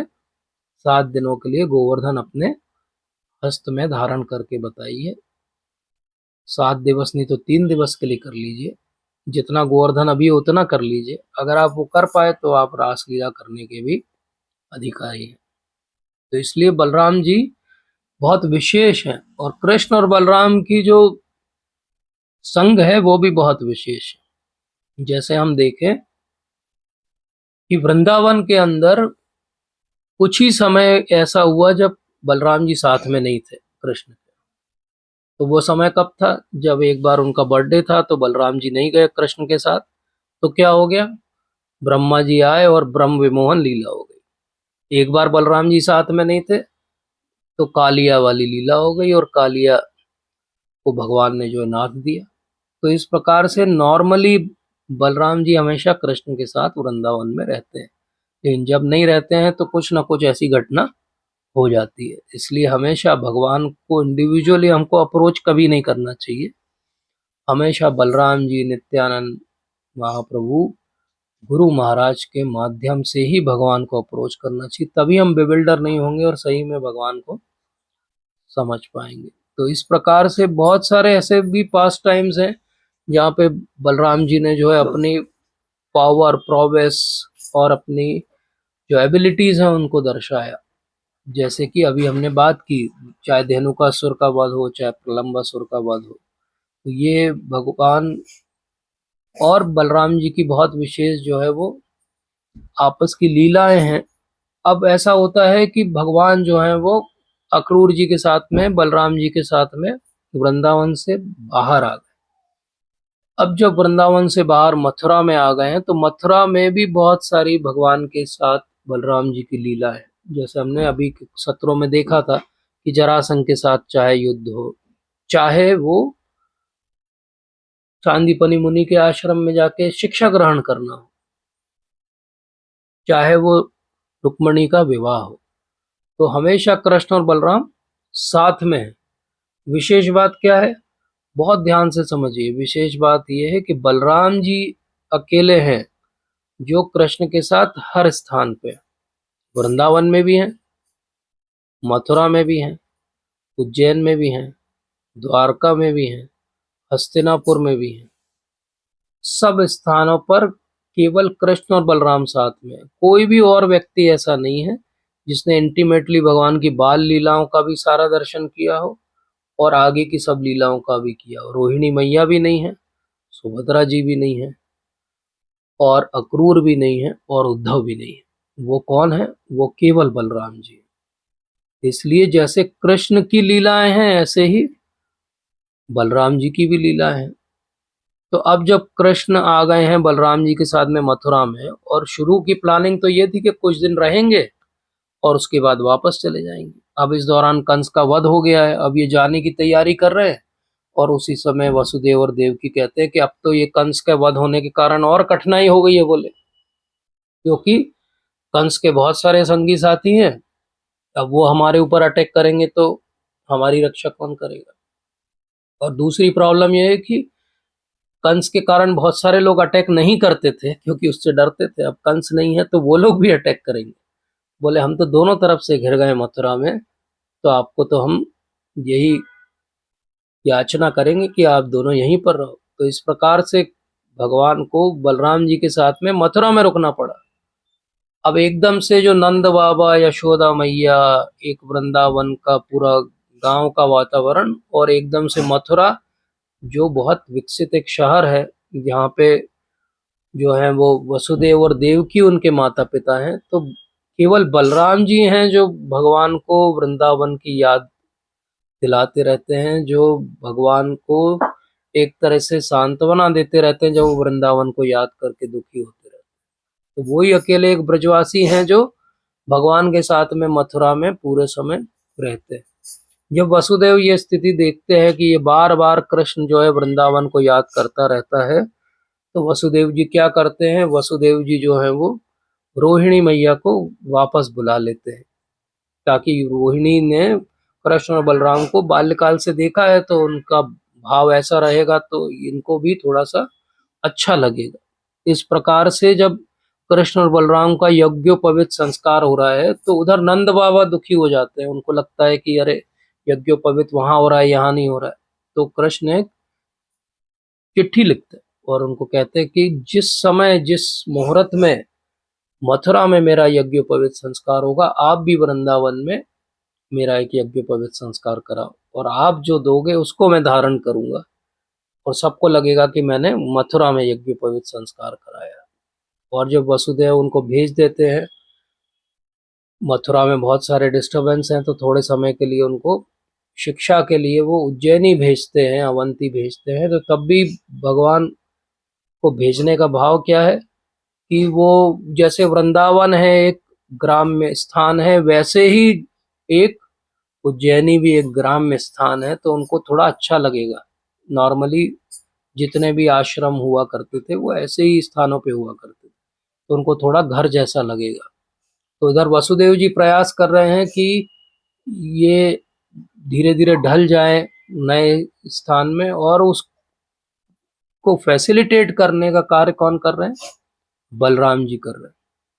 7 दिनों के लिए गोवर्धन अपने हस्त में धारण करके बताइए। 7 दिवस नहीं तो 3 दिवस के लिए कर लीजिए, जितना गोवर्धन अभी है उतना कर लीजिए। अगर आप वो कर पाए तो आप रासलीला करने के भी अधिकारी हैं। तो इसलिए बलराम जी बहुत विशेष हैं, और कृष्ण और बलराम की जो संग है वो भी बहुत विशेष है। जैसे हम देखें कि वृंदावन के अंदर कुछ ही समय ऐसा हुआ जब बलराम जी साथ में नहीं थे कृष्ण के। तो वो समय कब था? जब एक बार उनका बर्थडे था तो बलराम जी नहीं गए कृष्ण के साथ। तो क्या हो गया? ब्रह्मा जी आए और ब्रह्म विमोहन लीला हो गई। एक बार बलराम जी साथ में नहीं थे तो कालिया वाली लीला हो गई, और कालिया को भगवान ने जो है नाथ दिया। तो इस प्रकार से नॉर्मली बलराम जी हमेशा कृष्ण के साथ वृंदावन में रहते हैं, लेकिन जब नहीं रहते हैं तो कुछ ना कुछ ऐसी घटना हो जाती है। इसलिए हमेशा भगवान को इंडिविजुअली हमको अप्रोच कभी नहीं करना चाहिए। हमेशा बलराम जी, नित्यानंद महाप्रभु, गुरु महाराज के माध्यम से ही भगवान को अप्रोच करना चाहिए, तभी हम बेबिल्डर नहीं होंगे और सही में भगवान को समझ पाएंगे। तो इस प्रकार से बहुत सारे ऐसे भी पास टाइम्स हैं जहाँ पे बलराम जी ने जो है अपनी पावर प्रोवेस और अपनी जो एबिलिटीज हैं उनको दर्शाया। जैसे कि अभी हमने बात की, चाहे धेनुकासुर का वध हो चाहे प्रलंबासुर का वध हो, तो ये भगवान और बलराम जी की बहुत विशेष जो है वो आपस की लीलाएं हैं। अब ऐसा होता है कि भगवान जो है वो अक्रूर जी के साथ में, बलराम जी के साथ में वृंदावन से बाहर आ गए। अब जब वृंदावन से बाहर मथुरा में आ गए हैं तो मथुरा में भी बहुत सारी भगवान के साथ बलराम जी की लीला है। जैसे हमने अभी के सत्रों में देखा था कि जरासंध के साथ चाहे युद्ध हो, चाहे वो सांदीपनि मुनि के आश्रम में जाके शिक्षा ग्रहण करना हो, चाहे वो रुक्मणी का विवाह हो, तो हमेशा कृष्ण और बलराम साथ में है। विशेष बात क्या है, बहुत ध्यान से समझिए। विशेष बात यह है कि बलराम जी अकेले हैं जो कृष्ण के साथ हर स्थान पे, वृंदावन में भी हैं, मथुरा में भी हैं, उज्जैन में भी हैं, द्वारका में भी हैं, हस्तिनापुर में भी हैं। सब स्थानों पर केवल कृष्ण और बलराम साथ में। कोई भी और व्यक्ति ऐसा नहीं है जिसने इंटीमेटली भगवान की बाल लीलाओं का भी सारा दर्शन किया हो और आगे की सब लीलाओं का भी किया हो। रोहिणी मैया भी नहीं है, सुभद्रा जी भी नहीं है, और अक्रूर भी नहीं है, और उद्धव भी नहीं है। वो कौन है? वो केवल बलराम जी। इसलिए जैसे कृष्ण की लीलाएं हैं ऐसे ही बलराम जी की भी लीला है। तो अब जब कृष्ण आ गए हैं बलराम जी के साथ में मथुरा में, और शुरू की प्लानिंग तो ये थी कि कुछ दिन रहेंगे और उसके बाद वापस चले जाएंगे। अब इस दौरान कंस का वध हो गया है, अब ये जाने की तैयारी कर रहे हैं। और उसी समय वसुदेव और देवकी कहते हैं कि अब तो ये कंस के वध होने के कारण और कठिनाई हो गई है, बोले, क्योंकि कंस के बहुत सारे संगी साथी हैं। अब वो हमारे ऊपर अटैक करेंगे तो हमारी रक्षा कौन करेगा? और दूसरी प्रॉब्लम यह है कि कंस के कारण बहुत सारे लोग अटैक नहीं करते थे क्योंकि उससे डरते थे। अब कंस नहीं है तो वो लोग भी अटैक करेंगे। बोले हम तो दोनों तरफ से घिर गए मथुरा में, तो आपको तो हम यही याचना करेंगे कि आप दोनों यहीं पर रहो। तो इस प्रकार से भगवान को बलराम जी के साथ में मथुरा में रुकना पड़ा। अब एकदम से जो नंद बाबा, यशोदा मैया, एक वृंदावन का पूरा गांव का वातावरण, और एकदम से मथुरा जो बहुत विकसित एक शहर है, यहाँ पे जो है वो वसुदेव और देवकी उनके माता पिता हैं, तो केवल बलराम जी हैं जो भगवान को वृंदावन की याद दिलाते रहते हैं, जो भगवान को एक तरह से सांत्वना देते रहते हैं जब वो वृंदावन को याद करके दुखी होते रहते हैं। तो वही अकेले एक ब्रजवासी हैं जो भगवान के साथ में मथुरा में पूरे समय रहते हैं। जब वसुदेव ये स्थिति देखते हैं कि ये बार बार कृष्ण जो है वृंदावन को याद करता रहता है, तो वसुदेव जी क्या करते हैं, वसुदेव जी जो है वो रोहिणी मैया को वापस बुला लेते हैं, ताकि रोहिणी ने कृष्ण और बलराम को बाल्यकाल से देखा है तो उनका भाव ऐसा रहेगा तो इनको भी थोड़ा सा अच्छा लगेगा। इस प्रकार से जब कृष्ण और बलराम का यज्ञोपवीत संस्कार हो रहा है तो उधर नंद बाबा दुखी हो जाते हैं। उनको लगता है कि अरे यज्ञोपवीत वहां हो रहा है, यहाँ नहीं हो रहा है। तो कृष्ण एक चिट्ठी लिखते हैं और उनको कहते हैं कि जिस समय, जिस मुहूर्त में मथुरा में मेरा यज्ञोपवीत संस्कार होगा, आप भी वृंदावन में मेरा एक यज्ञोपवीत संस्कार कराओ, और आप जो दोगे उसको मैं धारण करूंगा, और सबको लगेगा कि मैंने मथुरा में यज्ञोपवीत संस्कार कराया। और जब वसुदेव उनको भेज देते हैं, मथुरा में बहुत सारे डिस्टरबेंस हैं, तो थोड़े समय के लिए उनको शिक्षा के लिए वो उज्जैनी भेजते हैं, अवंती भेजते हैं। तो तब भी भगवान को भेजने का भाव क्या है कि वो जैसे वृंदावन है एक ग्राम्य स्थान है, वैसे ही एक उज्जैनी भी एक ग्राम्य स्थान है, तो उनको थोड़ा अच्छा लगेगा। नॉर्मली जितने भी आश्रम हुआ करते थे वो ऐसे ही स्थानों पे हुआ करते थे, तो उनको थोड़ा घर जैसा लगेगा। तो इधर वसुदेव जी प्रयास कर रहे हैं कि ये धीरे धीरे ढल जाए नए स्थान में, और उसको फैसिलिटेट करने का कार्य कौन कर रहे हैं? बलराम जी कर रहे हैं।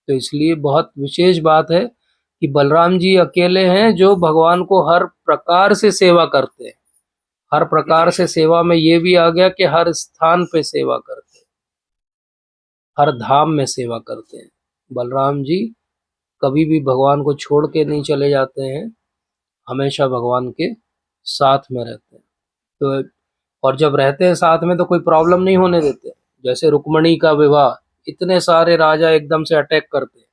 तो इसलिए बहुत विशेष बात है कि बलराम जी अकेले हैं जो भगवान को हर प्रकार से सेवा करते हैं। हर प्रकार से सेवा में ये भी आ गया कि हर स्थान पे सेवा करते हैं, हर धाम में सेवा करते हैं। बलराम जी कभी भी भगवान को छोड़ के नहीं चले जाते हैं, हमेशा भगवान के साथ में रहते हैं। तो और जब रहते हैं साथ में तो कोई प्रॉब्लम नहीं होने देते। जैसे रुक्मणी का विवाह, इतने सारे राजा एकदम से अटैक करते हैं।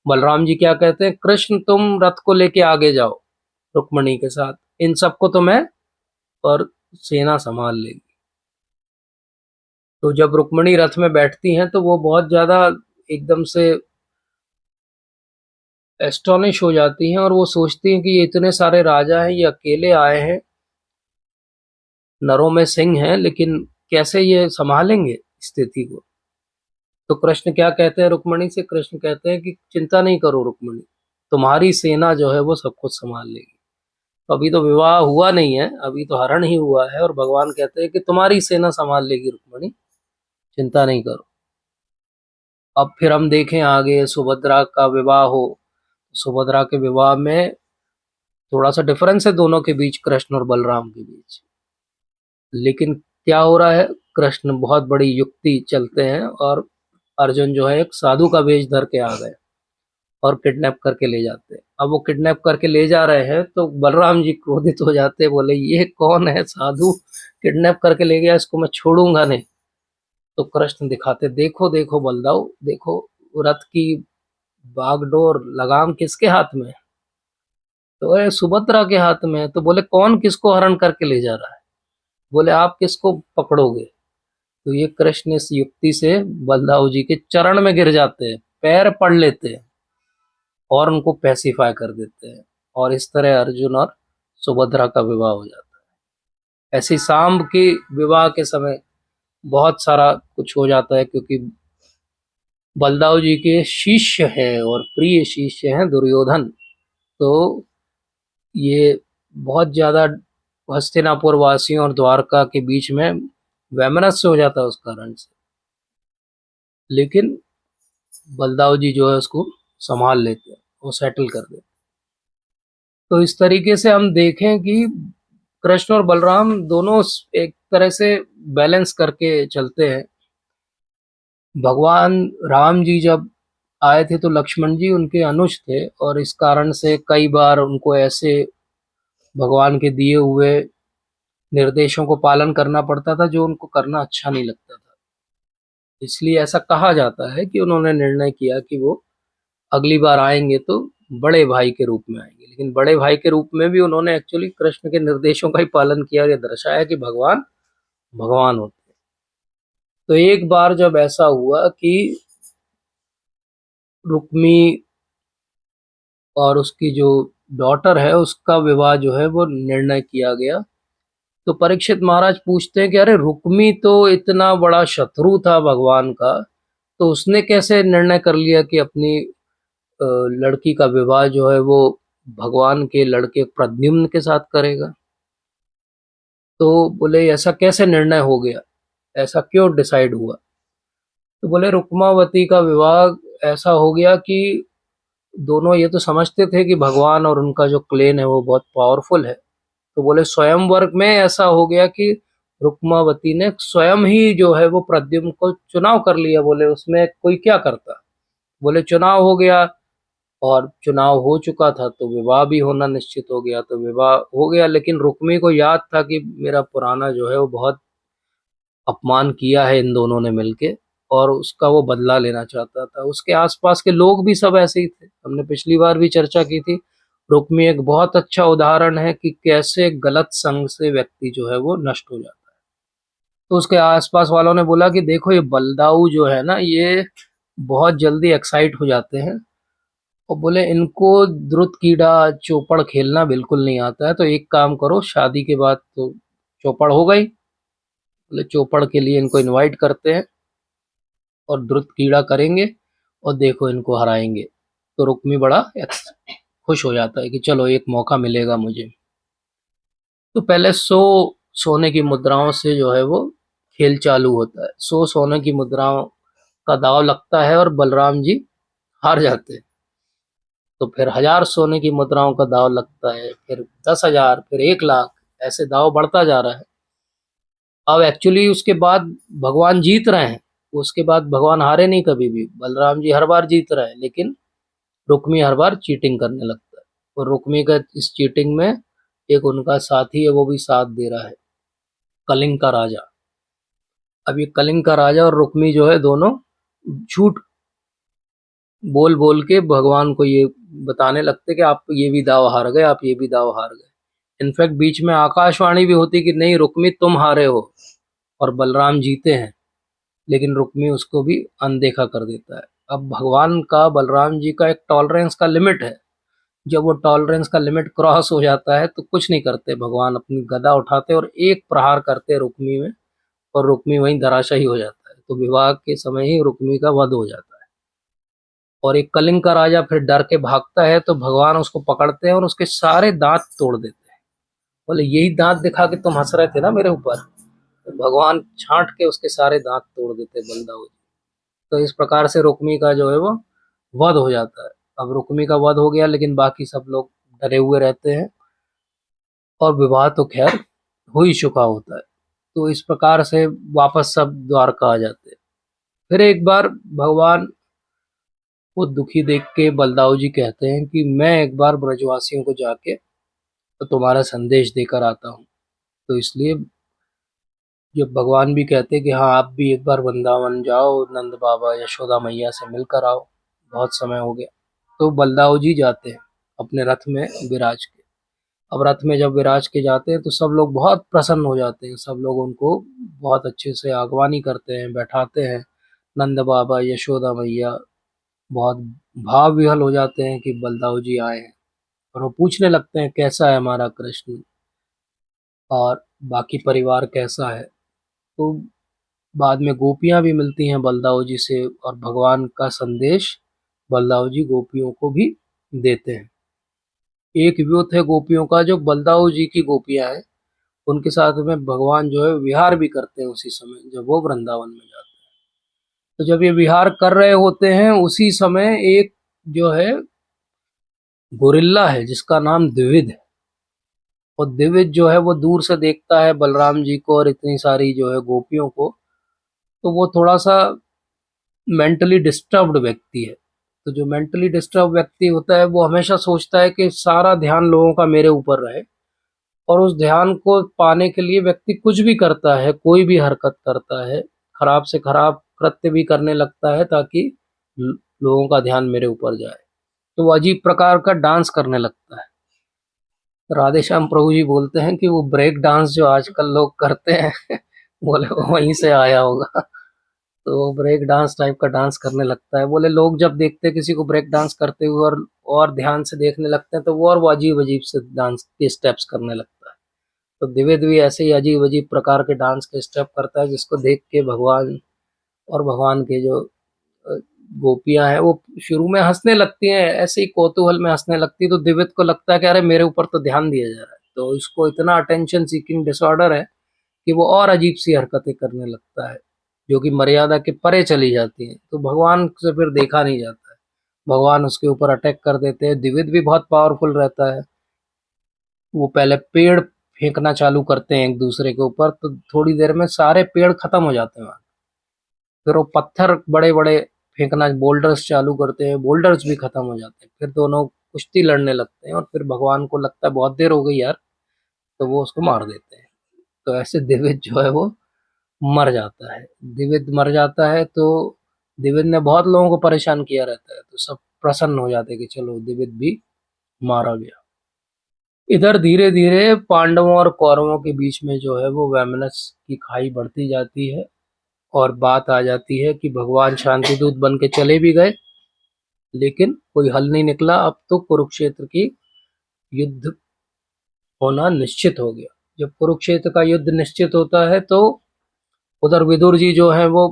बलराम जी क्या कहते हैं, कृष्ण तुम रथ को लेके आगे जाओ रुक्मणी के साथ, इन सबको तो मैं और सेना संभाल लेगी। तो जब रुक्मणी रथ में बैठती हैं तो वो बहुत ज्यादा एकदम से एस्टोनिश हो जाती हैं और वो सोचती हैं कि ये इतने सारे राजा हैं, ये अकेले आए हैं, नरों में सिंह हैं, लेकिन कैसे ये संभालेंगे स्थिति को। तो कृष्ण क्या कहते हैं रुक्मणी से, कृष्ण कहते हैं कि चिंता नहीं करो रुक्मणी, तुम्हारी सेना जो है वो सब कुछ संभाल लेगी। तो अभी तो विवाह हुआ नहीं है, अभी तो हरण ही हुआ है, और भगवान कहते हैं कि तुम्हारी सेना संभाल लेगी रुक्मणी, चिंता नहीं करो। अब फिर हम देखें आगे, सुभद्रा का विवाह हो, सुभद्रा के विवाह में थोड़ा सा डिफरेंस है दोनों के बीच, कृष्ण और बलराम के बीच। लेकिन क्या हो रहा है, कृष्ण बहुत बड़ी युक्ति चलते हैं और अर्जुन जो है एक साधु का वेश धर के आ गए और किडनैप करके ले जाते हैं। अब वो किडनैप करके ले जा रहे हैं तो बलराम जी क्रोधित हो जाते हैं, बोले ये कौन है साधु, किडनैप करके ले गया, इसको मैं छोड़ूंगा नहीं। तो कृष्ण दिखाते, देखो देखो बलदाऊ, देखो रथ की बागडोर लगाम किसके हाथ में है, तो ये सुभद्रा के हाथ में है। तो बोले कौन किसको हरण करके ले जा रहा है, बोले आप किसको पकड़ोगे। तो ये कृष्ण इस युक्ति से बलदाऊ जी के चरण में गिर जाते हैं, पैर पड़ लेते हैं और उनको पैसिफाई कर देते हैं, और इस तरह अर्जुन और सुभद्रा का विवाह हो जाता है। ऐसी सांब के विवाह के समय बहुत सारा कुछ हो जाता है, क्योंकि बलदाऊ जी के शिष्य हैं और प्रिय शिष्य हैं दुर्योधन। तो ये बहुत ज्यादा हस्तिनापुर वासियों और द्वारका के बीच में वैमनस्य हो जाता है उस कारण से, लेकिन बलदाऊ जी जो है उसको संभाल लेते हैं, वो सेटल कर देते हैं। तो इस तरीके से हम देखें कि कृष्ण और बलराम दोनों एक तरह से बैलेंस करके चलते हैं। भगवान राम जी जब आए थे तो लक्ष्मण जी उनके अनुज थे, और इस कारण से कई बार उनको ऐसे भगवान के दिए हुए निर्देशों को पालन करना पड़ता था जो उनको करना अच्छा नहीं लगता था। इसलिए ऐसा कहा जाता है कि उन्होंने निर्णय किया कि वो अगली बार आएंगे तो बड़े भाई के रूप में आएंगे, लेकिन बड़े भाई के रूप में भी उन्होंने एक्चुअली कृष्ण के निर्देशों का ही पालन किया और ये दर्शाया कि भगवान भगवान होते हैं। तो एक बार जब ऐसा हुआ कि रुक्मी और उसकी जो डॉटर है उसका विवाह जो है वो निर्णय किया गया। तो परीक्षित महाराज पूछते हैं कि अरे रुक्मी तो इतना बड़ा शत्रु था भगवान का, तो उसने कैसे निर्णय कर लिया कि अपनी लड़की का विवाह जो है वो भगवान के लड़के प्रद्युम्न के साथ करेगा। तो बोले ऐसा कैसे निर्णय हो गया, ऐसा क्यों डिसाइड हुआ। तो बोले रुक्मावती का विवाह ऐसा हो गया कि दोनों ये तो समझते थे कि भगवान और उनका जो क्लेन है वो बहुत पावरफुल है। तो बोले स्वयंवर में ऐसा हो गया कि रुक्मावती ने स्वयं ही जो है वो प्रद्युम्न को चुनाव कर लिया। बोले उसमें कोई क्या करता, बोले चुनाव हो गया, और चुनाव हो चुका था तो विवाह भी होना निश्चित हो गया, तो विवाह हो गया। लेकिन रुक्मी को याद था कि मेरा पुराना जो है वो बहुत अपमान किया है इन दोनों ने मिलके, और उसका वो बदला लेना चाहता था। उसके आसपास के लोग भी सब ऐसे ही थे, हमने पिछली बार भी चर्चा की थी। रुक्मी एक बहुत अच्छा उदाहरण है कि कैसे गलत संग से व्यक्ति जो है वो नष्ट हो जाता है। तो उसके आसपास वालों ने बोला कि देखो ये बलदाऊ जो है ना, ये बहुत जल्दी एक्साइट हो जाते हैं, और बोले इनको द्रुत कीड़ा चौपड़ खेलना बिल्कुल नहीं आता है। तो एक काम करो, शादी के बाद तो चौपड़ हो गई, बोले चौपड़ के लिए इनको इनवाइट करते हैं और द्रुत कीड़ा करेंगे और देखो इनको हराएंगे। तो रुक्मी बड़ा खुश हो जाता है कि चलो एक मौका मिलेगा मुझे। तो पहले 100 सोने की मुद्राओं से जो है वो खेल चालू होता है। 100 सोने की मुद्राओं का दाव लगता है और बलराम जी हार जाते हैं। तो फिर 1000 सोने की मुद्राओं का दाव लगता है, फिर 10,000, फिर 1 लाख, ऐसे दाव बढ़ता जा रहा है। अब एक्चुअली उसके बाद भगवान जीत रहे हैं, उसके बाद भगवान हारे नहीं कभी भी, बलराम जी हर बार जीत रहे हैं, लेकिन रुक्मी हर बार चीटिंग करने लगता है। और रुक्मी का इस चीटिंग में एक उनका साथी है वो भी साथ दे रहा है, कलिंग का राजा। अब ये कलिंग का राजा और रुक्मी जो है दोनों झूठ बोल बोल के भगवान को ये बताने लगते कि आप ये भी दाव हार गए, आप ये भी दाव हार गए। इनफैक्ट बीच में आकाशवाणी भी होती कि नहीं रुक्मी तुम हारे हो और बलराम जीते हैं, लेकिन रुक्मी उसको भी अनदेखा कर देता है। अब भगवान का, बलराम जी का एक टॉलरेंस का लिमिट है। जब वो टॉलरेंस का लिमिट क्रॉस हो जाता है तो कुछ नहीं करते भगवान, अपनी गदा उठाते और एक प्रहार करते रुक्मी में, और रुक्मी वहीं धराशायी हो जाता है। तो विवाह के समय ही रुक्मी का वध हो जाता है। और एक कलिंग का राजा फिर डर के भागता है तो भगवान उसको पकड़ते हैं और उसके सारे दांत तोड़ देते हैं। बोले यही दांत दिखा के तुम हंस रहे थे ना मेरे ऊपर, तो भगवान छांट के उसके सारे दांत तोड़ देते हैं बलदाऊ जी। तो इस प्रकार से रुक्मी का जो है वो वध हो जाता है। अब रुक्मी का वध हो गया, लेकिन बाकी सब लोग डरे हुए रहते हैं और विवाह तो खैर हो ही चुका होता है। तो इस प्रकार से वापस सब द्वारका आ जाते हैं। फिर एक बार भगवान को दुखी देख के बलदाऊ जी कहते हैं कि मैं एक बार ब्रजवासियों को जाके तो तुम्हारा संदेश देकर आता हूँ। तो इसलिए जब भगवान भी कहते हैं कि हाँ आप भी एक बार वृंदावन जाओ, नंद बाबा यशोदा मैया से मिलकर आओ, बहुत समय हो गया। तो बलदाऊ जी जाते हैं अपने रथ में विराज के। अब रथ में जब विराज के जाते हैं तो सब लोग बहुत प्रसन्न हो जाते हैं, सब लोग उनको बहुत अच्छे से आगवानी करते हैं, बैठाते हैं। नंद बाबा यशोदा मैया बहुत भाव विहल हो जाते हैं कि बलदाऊ जी आए हैं, और वो पूछने लगते हैं कैसा है हमारा कृष्ण और बाकी परिवार कैसा है। तो बाद में गोपियां भी मिलती हैं बलदाऊ जी से, और भगवान का संदेश बलदाऊ जी गोपियों को भी देते हैं। एक व्यूथ है गोपियों का, जो बलदाऊ जी की गोपियां हैं उनके साथ में भगवान जो है विहार भी करते हैं उसी समय जब वो वृंदावन में जाते हैं। तो जब ये विहार कर रहे होते हैं उसी समय एक जो है गोरिल्ला है जिसका नाम द्विविद है। और द्विविद जो है वो दूर से देखता है बलराम जी को और इतनी सारी जो है गोपियों को, तो वो थोड़ा सा मेंटली डिस्टर्ब्ड व्यक्ति है। तो जो मेंटली डिस्टर्ब व्यक्ति होता है वो हमेशा सोचता है कि सारा ध्यान लोगों का मेरे ऊपर रहे, और उस ध्यान को पाने के लिए व्यक्ति कुछ भी करता है, कोई भी हरकत करता है, खराब से खराब कृत्य भी करने लगता है ताकि लोगों का ध्यान मेरे ऊपर जाए। तो वो अजीब प्रकार का डांस करने लगता है। राधे श्याम प्रभु जी बोलते हैं कि वो ब्रेक डांस जो आजकल लोग करते हैं बोले वो वहीं से आया होगा। तो ब्रेक डांस टाइप का डांस करने लगता है। बोले लोग जब देखते हैं किसी को ब्रेक डांस करते हुए और ध्यान से देखने लगते हैं तो वो अजीब अजीब से डांस के स्टेप्स करने लगता है। तो द्विवेद भी ऐसे ही अजीब अजीब प्रकार के डांस के स्टेप करता है, जिसको देख के भगवान और भगवान के जो गोपियां हैं वो शुरू में हंसने लगती हैं, ऐसे ही कौतूहल में हंसने लगती है। तो द्विवेद को लगता है कि अरे मेरे ऊपर तो ध्यान दिया जा रहा है, तो इसको इतना अटेंशन सीकिंग डिसऑर्डर है कि वो और अजीब सी हरकतें करने लगता है जो कि मर्यादा के परे चली जाती हैं। तो भगवान से फिर देखा नहीं जाता है, भगवान उसके ऊपर अटैक कर देते हैं। द्विविद भी बहुत पावरफुल रहता है, वो पहले पेड़ फेंकना चालू करते हैं एक दूसरे के ऊपर, तो थोड़ी देर में सारे पेड़ खत्म हो जाते हैं वहाँ। फिर वो पत्थर बड़े बड़े फेंकना, बोल्डर्स चालू करते हैं, बोल्डर्स भी खत्म हो जाते हैं। फिर दोनों कुश्ती लड़ने लगते हैं और फिर भगवान को लगता है बहुत देर हो गई यार, तो वो उसको मार देते हैं। तो ऐसे द्विविद जो है वो मर जाता है। द्विविद मर जाता है तो द्विविद ने बहुत लोगों को परेशान किया रहता है, तो सब प्रसन्न हो जाते हैं कि चलो द्विविद भी मारा गया। इधर धीरे धीरे पांडवों और कौरवों के बीच में जो है वो वैमनस की खाई बढ़ती जाती है, और बात आ जाती है कि भगवान शांति दूत बन के चले भी गए लेकिन कोई हल नहीं निकला। अब तो कुरुक्षेत्र की युद्ध होना निश्चित हो गया। जब कुरुक्षेत्र का युद्ध निश्चित होता है तो उधर विदुर जी जो है वो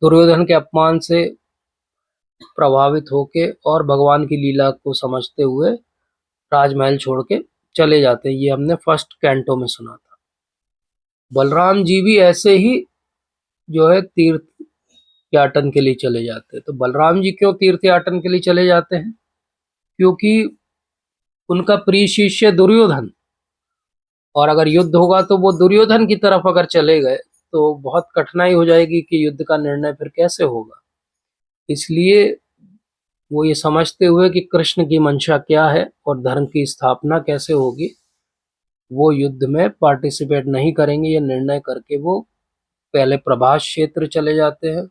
दुर्योधन के अपमान से प्रभावित होके और भगवान की लीला को समझते हुए राजमहल छोड़ के चले जाते हैं। ये हमने फर्स्ट कैंटो में सुना था। बलराम जी भी ऐसे ही जो है तीर्थ याटन के लिए चले जाते हैं। तो बलराम जी क्यों तीर्थ याटन के लिए चले जाते हैं? क्योंकि उनका प्रिय शिष्य दुर्योधन, और अगर युद्ध होगा तो वो दुर्योधन की तरफ अगर चले गए तो बहुत कठिनाई हो जाएगी कि युद्ध का निर्णय फिर कैसे होगा। इसलिए वो ये समझते हुए कि कृष्ण की मंशा क्या है और धर्म की स्थापना कैसे होगी, वो युद्ध में पार्टिसिपेट नहीं करेंगे। ये निर्णय करके वो पहले प्रभास क्षेत्र चले जाते हैं,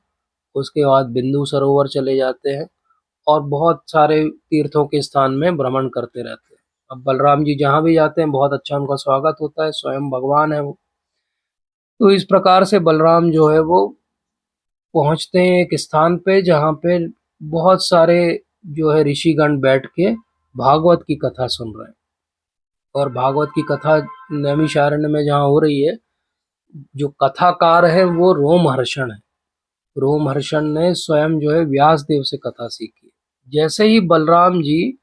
उसके बाद बिंदु सरोवर चले जाते हैं और बहुत सारे तीर्थों के स्थान में भ्रमण करते रहते हैं। अब बलराम जी जहाँ भी जाते हैं बहुत अच्छा उनका स्वागत होता है, स्वयं भगवान है वो। तो इस प्रकार से बलराम जो है वो पहुंचते हैं एक स्थान पे जहाँ पे बहुत सारे जो है ऋषिगण बैठ के भागवत की कथा सुन रहे हैं। और भागवत की कथा नैमिषारण्य में जहाँ हो रही है, जो कथाकार है वो रोमहर्षण है। रोमहर्षण ने स्वयं जो है व्यास देव से कथा सीखी। जैसे ही बलराम जी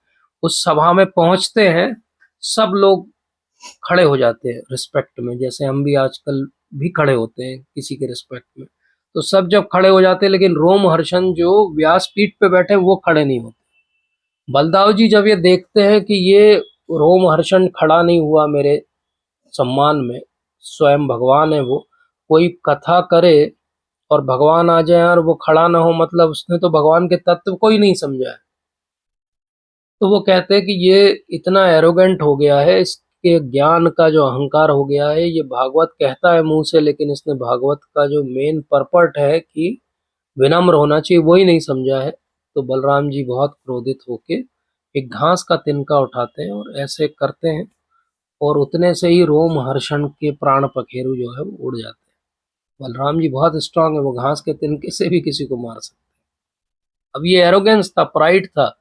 उस सभा में पहुंचते हैं, सब लोग खड़े हो जाते हैं रिस्पेक्ट में, जैसे हम भी आजकल भी खड़े होते हैं किसी के रिस्पेक्ट में। तो सब जब खड़े हो जाते हैं, लेकिन रोमहर्षण जो व्यासपीठ पे बैठे हैं वो खड़े नहीं होते। बलदाव जी जब ये देखते हैं कि ये रोमहर्षण खड़ा नहीं हुआ मेरे सम्मान में, स्वयं भगवान है वो, कोई कथा करे और भगवान आ जाए और वो खड़ा ना हो, मतलब उसने तो भगवान के तत्व को ही नहीं समझा है। तो वो कहते हैं कि ये इतना एरोगेंट हो गया है, इसके ज्ञान का जो अहंकार हो गया है, ये भागवत कहता है मुंह से, लेकिन इसने भागवत का जो मेन पर्पट है कि विनम्र होना चाहिए, वही नहीं समझा है। तो बलराम जी बहुत क्रोधित होके एक घास का तिनका उठाते हैं और ऐसे करते हैं, और उतने से ही रोमहर्षण के प्राण पखेरु जो है वो उड़ जाते हैं। बलराम जी बहुत स्ट्रांग है, वो घास के तिनके से भी किसी को मार सकते हैं। अब ये एरोगेंस था, प्राइड था।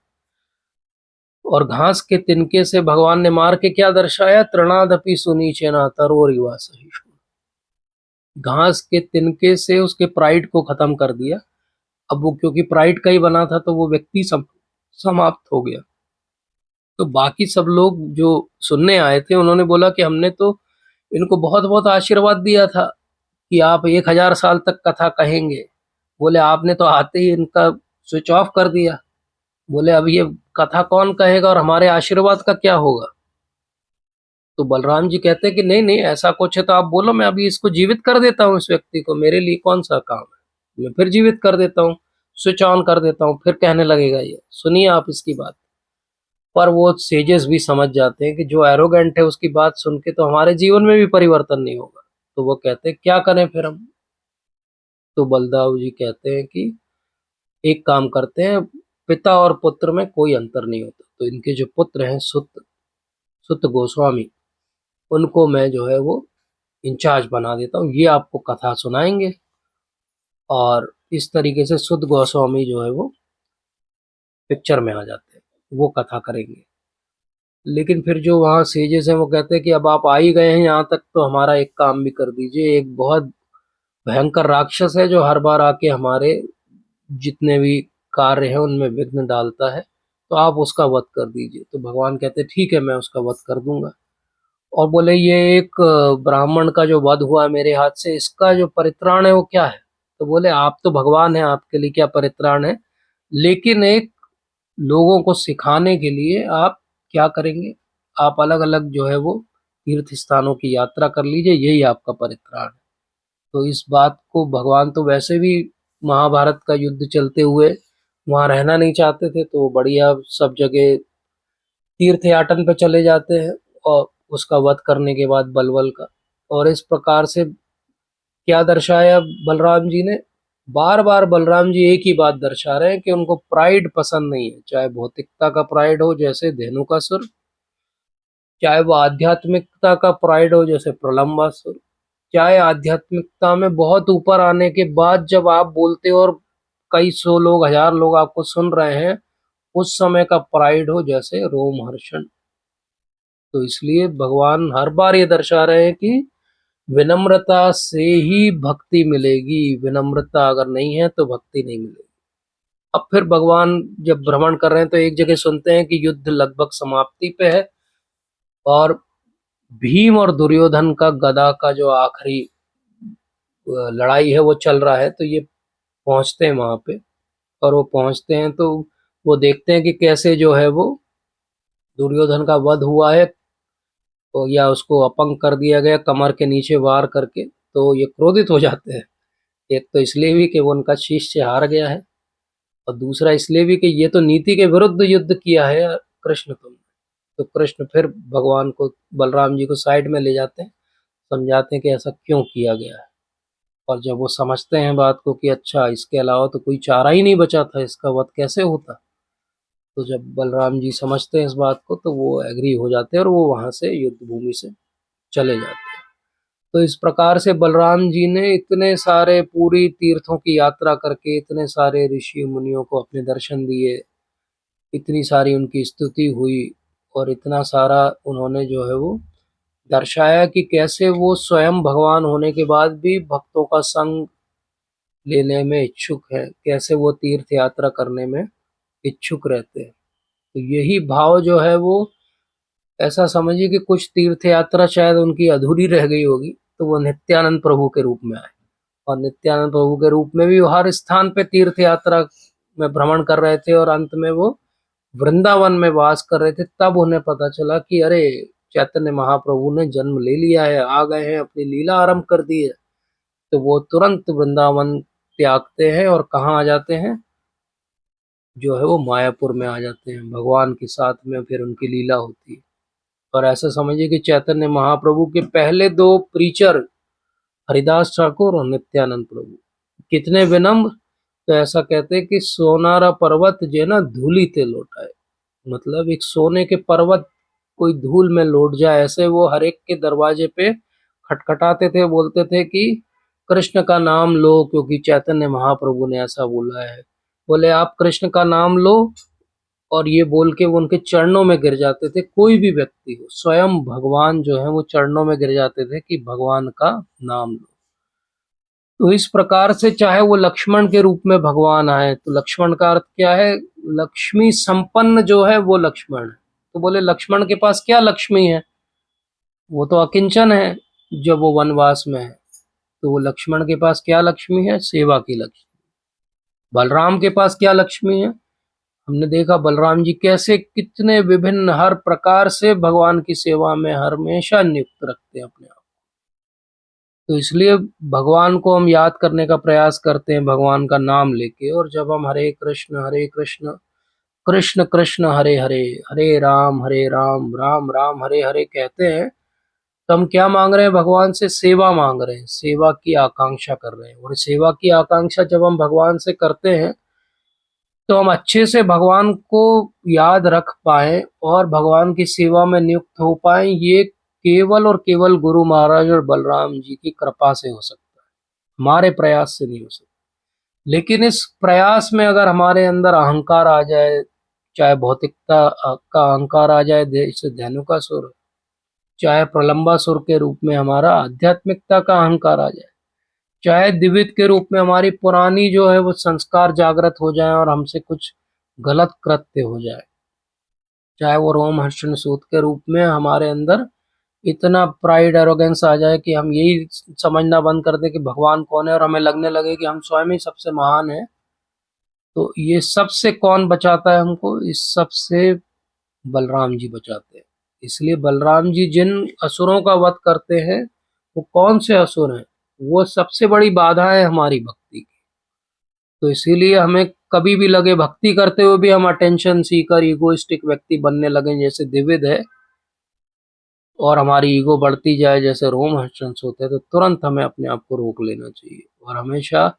और घास के तिनके से भगवान ने मार के क्या दर्शाया, तृणादपि सुनीचेना तरोरिवा सहिष्णु। घास के तिनके से उसके प्राइड को खत्म कर दिया। अब वो क्योंकि प्राइड का ही बना था तो वो व्यक्ति समाप्त हो गया। तो बाकी सब लोग जो सुनने आए थे उन्होंने बोला कि हमने तो इनको बहुत बहुत आशीर्वाद दिया था कि आप 1000 साल तक कथा कहेंगे। बोले आपने तो आते ही इनका स्विच ऑफ कर दिया। बोले अब ये कथा कौन कहेगा और हमारे आशीर्वाद का क्या होगा। तो बलराम जी कहते हैं कि नहीं नहीं, ऐसा कुछ है तो आप बोलो, मैं अभी इसको जीवित कर देता हूँ, इस व्यक्ति को, मेरे लिए कौन सा काम है, मैं फिर जीवित कर देता हूँ, स्विच ऑन कर देता हूँ, फिर कहने लगेगा ये, सुनिए आप इसकी बात। पर वो सेजेस भी समझ जाते हैं कि जो एरोगेंट है उसकी बात सुन के तो हमारे जीवन में भी परिवर्तन नहीं होगा। तो वो कहते हैं क्या करें फिर हम। तो बलदाव जी कहते हैं कि एक काम करते हैं, पिता और पुत्र में कोई अंतर नहीं होता, तो इनके जो पुत्र हैं सुत सुत गोस्वामी, उनको मैं जो है वो इंचार्ज बना देता हूँ, ये आपको कथा सुनाएंगे। और इस तरीके से सुत गोस्वामी जो है वो पिक्चर में आ जाते हैं, वो कथा करेंगे। लेकिन फिर जो वहाँ सेजेस हैं वो कहते हैं कि अब आप आ ही गए हैं यहाँ तक तो हमारा एक काम भी कर दीजिए। एक बहुत भयंकर राक्षस है जो हर बार आके हमारे जितने भी कार्य हैं उनमें विघ्न डालता है, तो आप उसका वध कर दीजिए। तो भगवान कहते हैं ठीक है, मैं उसका वध कर दूंगा। और बोले ये एक ब्राह्मण का जो वध हुआ मेरे हाथ से, इसका जो परित्राण है वो क्या है। तो बोले आप तो भगवान हैं, आपके लिए क्या परित्राण है, लेकिन एक लोगों को सिखाने के लिए आप क्या करेंगे, आप अलग अलग जो है वो तीर्थ स्थानों की यात्रा कर लीजिए, यही आपका परित्राण है। तो इस बात को भगवान तो वैसे भी महाभारत का युद्ध चलते हुए वहां रहना नहीं चाहते थे, तो बढ़िया सब जगह तीर्थयाटन पे चले जाते हैं और उसका वध करने के बाद बलवल का। और इस प्रकार से क्या दर्शाया बलराम जी ने, बार बार बलराम जी एक ही बात दर्शा रहे हैं कि उनको प्राइड पसंद नहीं है, चाहे भौतिकता का प्राइड हो जैसे धेनुकासुर, चाहे वो आध्यात्मिकता का प्राइड हो जैसे प्रलंबासुर, चाहे आध्यात्मिकता में बहुत ऊपर आने के बाद जब आप बोलते हो और कई सौ लोग हजार लोग आपको सुन रहे हैं, उस समय का प्राइड हो जैसे रोमहर्षण। तो इसलिए भगवान हर बार ये दर्शा रहे हैं कि विनम्रता से ही भक्ति मिलेगी, विनम्रता अगर नहीं है तो भक्ति नहीं मिलेगी। अब फिर भगवान जब भ्रमण कर रहे हैं तो एक जगह सुनते हैं कि युद्ध लगभग समाप्ति पे है और भीम और दुर्योधन का गदा का जो आखिरी लड़ाई है वो चल रहा है। तो ये पहुंचते हैं वहां पे, और वो पहुंचते हैं तो वो देखते हैं कि कैसे जो है वो दुर्योधन का वध हुआ है, तो या उसको अपंग कर दिया गया कमर के नीचे वार करके। तो ये क्रोधित हो जाते हैं, एक तो इसलिए भी कि वो उनका शिष्य हार गया है, और दूसरा इसलिए भी कि ये तो नीति के विरुद्ध युद्ध किया है कृष्ण तुमने। तो कृष्ण फिर भगवान को, बलराम जी को साइड में ले जाते हैं, समझाते हैं कि ऐसा क्यों किया गया है। और जब वो समझते हैं बात को कि अच्छा इसके अलावा तो कोई चारा ही नहीं बचा था, इसका वध कैसे होता, तो जब बलराम जी समझते हैं इस बात को तो वो एग्री हो जाते हैं और वो वहां से युद्ध भूमि से चले जाते हैं। तो इस प्रकार से बलराम जी ने इतने सारे पूरी तीर्थों की यात्रा करके इतने सारे ऋषि मुनियों को अपने दर्शन दिए, इतनी सारी उनकी स्तुति हुई और इतना सारा उन्होंने जो है वो दर्शाया कि कैसे वो स्वयं भगवान होने के बाद भी भक्तों का संग लेने में इच्छुक है, कैसे वो तीर्थ यात्रा करने में इच्छुक रहते हैं। तो यही भाव जो है वो, ऐसा समझिए कि कुछ तीर्थ यात्रा शायद उनकी अधूरी रह गई होगी, तो वो नित्यानंद प्रभु के रूप में आए और नित्यानंद प्रभु के रूप में भी वो हर स्थान पे तीर्थ यात्रा में भ्रमण कर रहे थे और अंत में वो वृंदावन में वास कर रहे थे। तब उन्हें पता चला कि अरे चैतन्य महाप्रभु ने जन्म ले लिया है, आ गए हैं, अपनी लीला आरंभ कर दी है। तो वो तुरंत वृंदावन त्यागते हैं और कहाँ आ जाते हैं, जो है वो मायापुर में आ जाते हैं, भगवान के साथ में फिर उनकी लीला होती है। और ऐसा समझिए कि चैतन्य महाप्रभु के पहले दो प्रीचर हरिदास ठाकुर और नित्यानंद प्रभु कितने विनम्र, तो ऐसा कहते हैं कि सोनारा पर्वत जो ना धूली ते लौटाए, मतलब एक सोने के पर्वत कोई धूल में लौट जाए, ऐसे वो हर एक के दरवाजे पे खटखटाते थे, बोलते थे कि कृष्ण का नाम लो, क्योंकि चैतन्य महाप्रभु ने ऐसा बोला है। बोले आप कृष्ण का नाम लो, और ये बोल के वो उनके चरणों में गिर जाते थे। कोई भी व्यक्ति हो, स्वयं भगवान जो है वो चरणों में गिर जाते थे कि भगवान का नाम लो। तो इस प्रकार से चाहे वो लक्ष्मण के रूप में भगवान आए, तो लक्ष्मण का अर्थ क्या है, लक्ष्मी संपन्न जो है वो लक्ष्मण है। तो बोले लक्ष्मण के पास क्या लक्ष्मी है, वो तो अकिंचन है जब वो वनवास में है। तो वो लक्ष्मण के पास क्या लक्ष्मी है, सेवा की लक्ष्मी। बलराम के पास क्या लक्ष्मी है, हमने देखा बलराम जी कैसे कितने विभिन्न हर प्रकार से भगवान की सेवा में हमेशा नियुक्त रखते हैं अपने आप। तो इसलिए भगवान को हम याद करने का प्रयास करते हैं भगवान का नाम लेके, और जब हम हरे कृष्ण कृष्ण कृष्ण हरे हरे, हरे राम राम राम हरे हरे कहते हैं, तो हम क्या मांग रहे हैं, भगवान से सेवा मांग रहे हैं, सेवा की आकांक्षा कर रहे हैं। और सेवा की आकांक्षा जब हम भगवान से करते हैं तो हम अच्छे से भगवान को याद रख पाए और भगवान की सेवा में नियुक्त हो पाए, ये केवल और केवल गुरु महाराज और बलराम जी की कृपा से हो सकता है, हमारे प्रयास से नहीं हो सकता। लेकिन इस प्रयास में अगर हमारे अंदर अहंकार आ जाए, चाहे भौतिकता का अहंकार आ जाए, जैसे धेनुकासुर, चाहे प्रलंबासुर के रूप में हमारा आध्यात्मिकता का अहंकार आ जाए, चाहे द्विविध के रूप में हमारी पुरानी जो है वो संस्कार जागृत हो जाए और हमसे कुछ गलत कृत्य हो जाए, चाहे वो रोमहर्षण सूत के रूप में हमारे अंदर इतना प्राइड एरोगेंस आ जाए कि हम यही समझना बंद कर दे कि भगवान कौन है और हमें लगने लगे कि हम स्वयं ही सबसे महान है। तो ये सबसे कौन बचाता है हमको, इस सब से बलराम जी बचाते हैं। इसलिए बलराम जी जिन असुरों का वध करते हैं, वो कौन से असुर हैं, वो सबसे बड़ी बाधा है हमारी भक्ति की। तो इसीलिए हमें कभी भी लगे भक्ति करते हुए भी हम अटेंशन सीकर ईगोइस्टिक व्यक्ति बनने लगे जैसे द्विविध है, और हमारी ईगो बढ़ती जाए जैसे रोमहर्षण होते हैं, तो तुरंत हमें अपने आप को रोक लेना चाहिए और हमेशा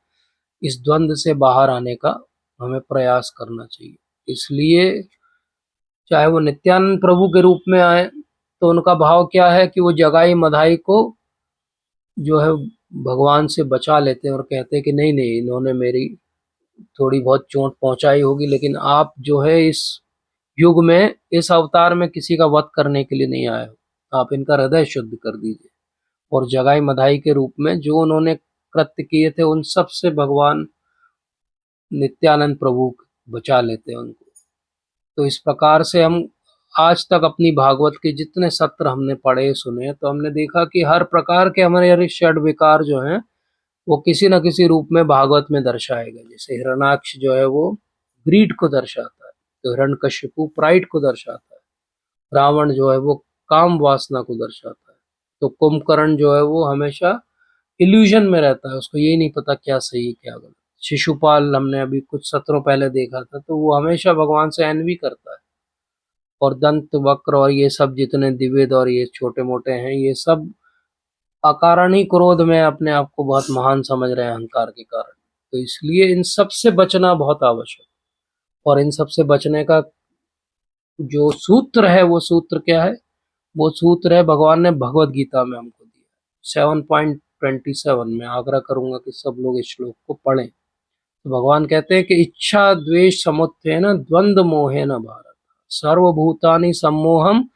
इस द्वंद से बाहर आने का हमें प्रयास करना चाहिए। इसलिए चाहे वो नित्यानंद प्रभु के रूप में आए, तो उनका भाव क्या है कि वो जगाई मधाई को जो है भगवान से बचा लेते हैं और कहते हैं कि नहीं नहीं, इन्होंने मेरी थोड़ी बहुत चोट पहुंचाई होगी, लेकिन आप जो है इस युग में इस अवतार में किसी का वध करने के लिए नहीं आए हो, आप इनका हृदय शुद्ध कर दीजिए। और जगाई मधाई के रूप में जो उन्होंने कृत्य किए थे उन सब से भगवान नित्यानंद प्रभु बचा लेते हैं उनको। तो इस प्रकार से हम आज तक अपनी भागवत के जितने सत्र हमने पढ़े सुने, तो हमने देखा कि हर प्रकार के हमारे षड विकार जो हैं वो किसी न किसी रूप में भागवत में दर्शाए गए। जैसे हिरण्याक्ष जो है वो ग्रीड को दर्शाता है, तो हिरण्यकशिपु प्राइड को दर्शाता है, रावण जो है वो काम वासना को दर्शाता है, तो कुंभकर्ण जो है वो हमेशा इल्यूजन में रहता है, उसको यही नहीं पता क्या सही है क्या गलत। शिशुपाल हमने अभी कुछ सत्रों पहले देखा था, तो वो हमेशा भगवान से एनवी करता है। और दंत वक्र और ये सब जितने द्विवेद और ये छोटे मोटे हैं, ये सब अकारण ही क्रोध में अपने आप को बहुत महान समझ रहे हैं अहंकार के कारण। तो इसलिए इन सब से बचना बहुत आवश्यक है। और इन सब से बचने का जो सूत्र है वो सूत्र क्या है? वो सूत्र है भगवान ने भगवत गीता में हमको दिया। 7.27 में आग्रह करूंगा कि सब लोग इस श्लोक को पढ़ें। तो भगवान कहते हैं कि इच्छा द्वेष समुत्थेन द्वंद्व मोहेन भारत सर्वभूतानि सम्मोहम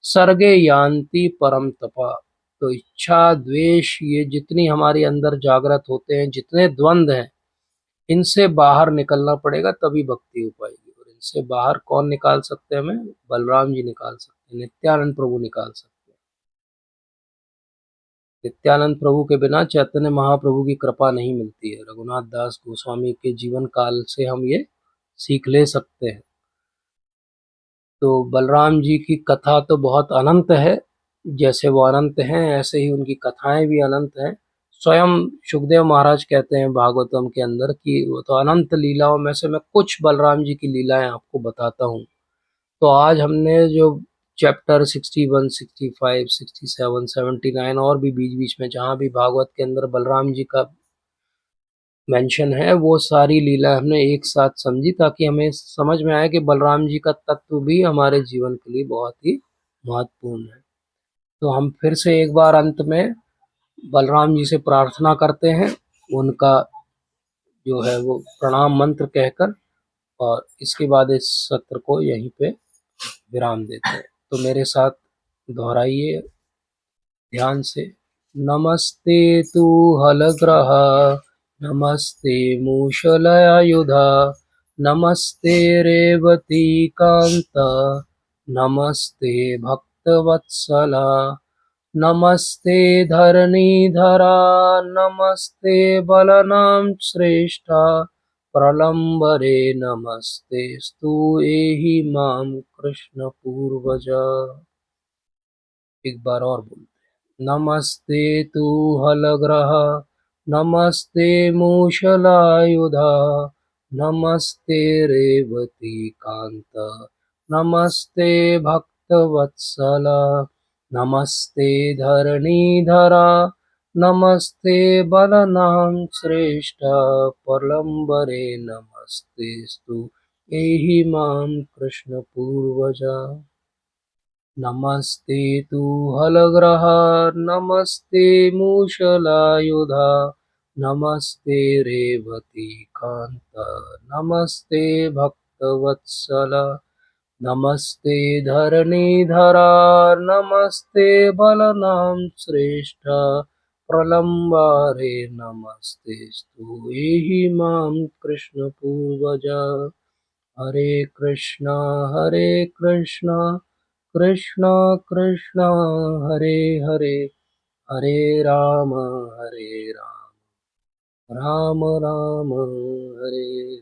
सर्गे यान्ति परम तपा। तो इच्छा द्वेष ये जितनी हमारे अंदर जागृत होते हैं, जितने द्वंद्व हैं, इनसे बाहर निकलना पड़ेगा, तभी भक्ति हो पाएगी। और इनसे बाहर कौन निकाल सकते हैं हमें? बलराम जी निकाल सकते हैं, नित्यानंद प्रभु निकाल सकते हैं। नित्यानंद प्रभु के बिना चैतन्य महाप्रभु की कृपा नहीं मिलती है। रघुनाथ दास गोस्वामी के जीवन काल से हम ये सीख ले सकते हैं। तो बलराम जी की कथा तो बहुत अनंत है। जैसे वो अनंत हैं, ऐसे ही उनकी कथाएं भी अनंत हैं। स्वयं सुखदेव महाराज कहते हैं भागवतम के अंदर कि वो तो अनंत लीलाओं में से मैं कुछ बलराम जी की लीलाएं आपको बताता हूँ। तो आज हमने जो चैप्टर 61, 65, 67, 79 और भी बीच बीच में जहाँ भी भागवत के अंदर बलराम जी का मेंशन है, वो सारी लीला हमने एक साथ समझी, ताकि हमें समझ में आए कि बलराम जी का तत्व भी हमारे जीवन के लिए बहुत ही महत्वपूर्ण है। तो हम फिर से एक बार अंत में बलराम जी से प्रार्थना करते हैं, उनका जो है वो प्रणाम मंत्र कहकर, और इसके बाद इस सत्र को यहीं पे विराम देते हैं। तो मेरे साथ दोहराइए ध्यान से। नमस्ते तू हलग्रह, नमस्ते मूषलयुधा, नमस्ते रेवती कांता, नमस्ते भक्तवत्सला, नमस्ते धरणीधरा, नमस्ते बलनाम श्रेष्ठा, प्रलंबरे नमस्ते स्तु एहि माम कृष्ण पूर्वजा। एक बार और बोलते हैं। नमस्ते तू हलग्रह, नमस्ते मूषलायुधा, नमस्ते रेवती कांता, नमस्ते भक्तवत्सला, नमस्ते धरणीधरा, नमस्ते बलनाम श्रेष्ठा, प्रलंबरे नमस्ते स्तु एहि माम कृष्ण पूर्वजा। नमस्ते तू हलग्रह, नमस्ते मूषलायुधा, नमस्ते रेवती कांता, नमस्ते भक्तवत्सला, नमस्ते धरणीधरा, नमस्ते बलनाम श्रेष्ठा, प्रलंबारे नमस्ते स्तु एहि माम कृष्ण पूर्वजा। हरे कृष्णा कृष्णा कृष्णा हरे हरे, हरे राम राम राम राम हरे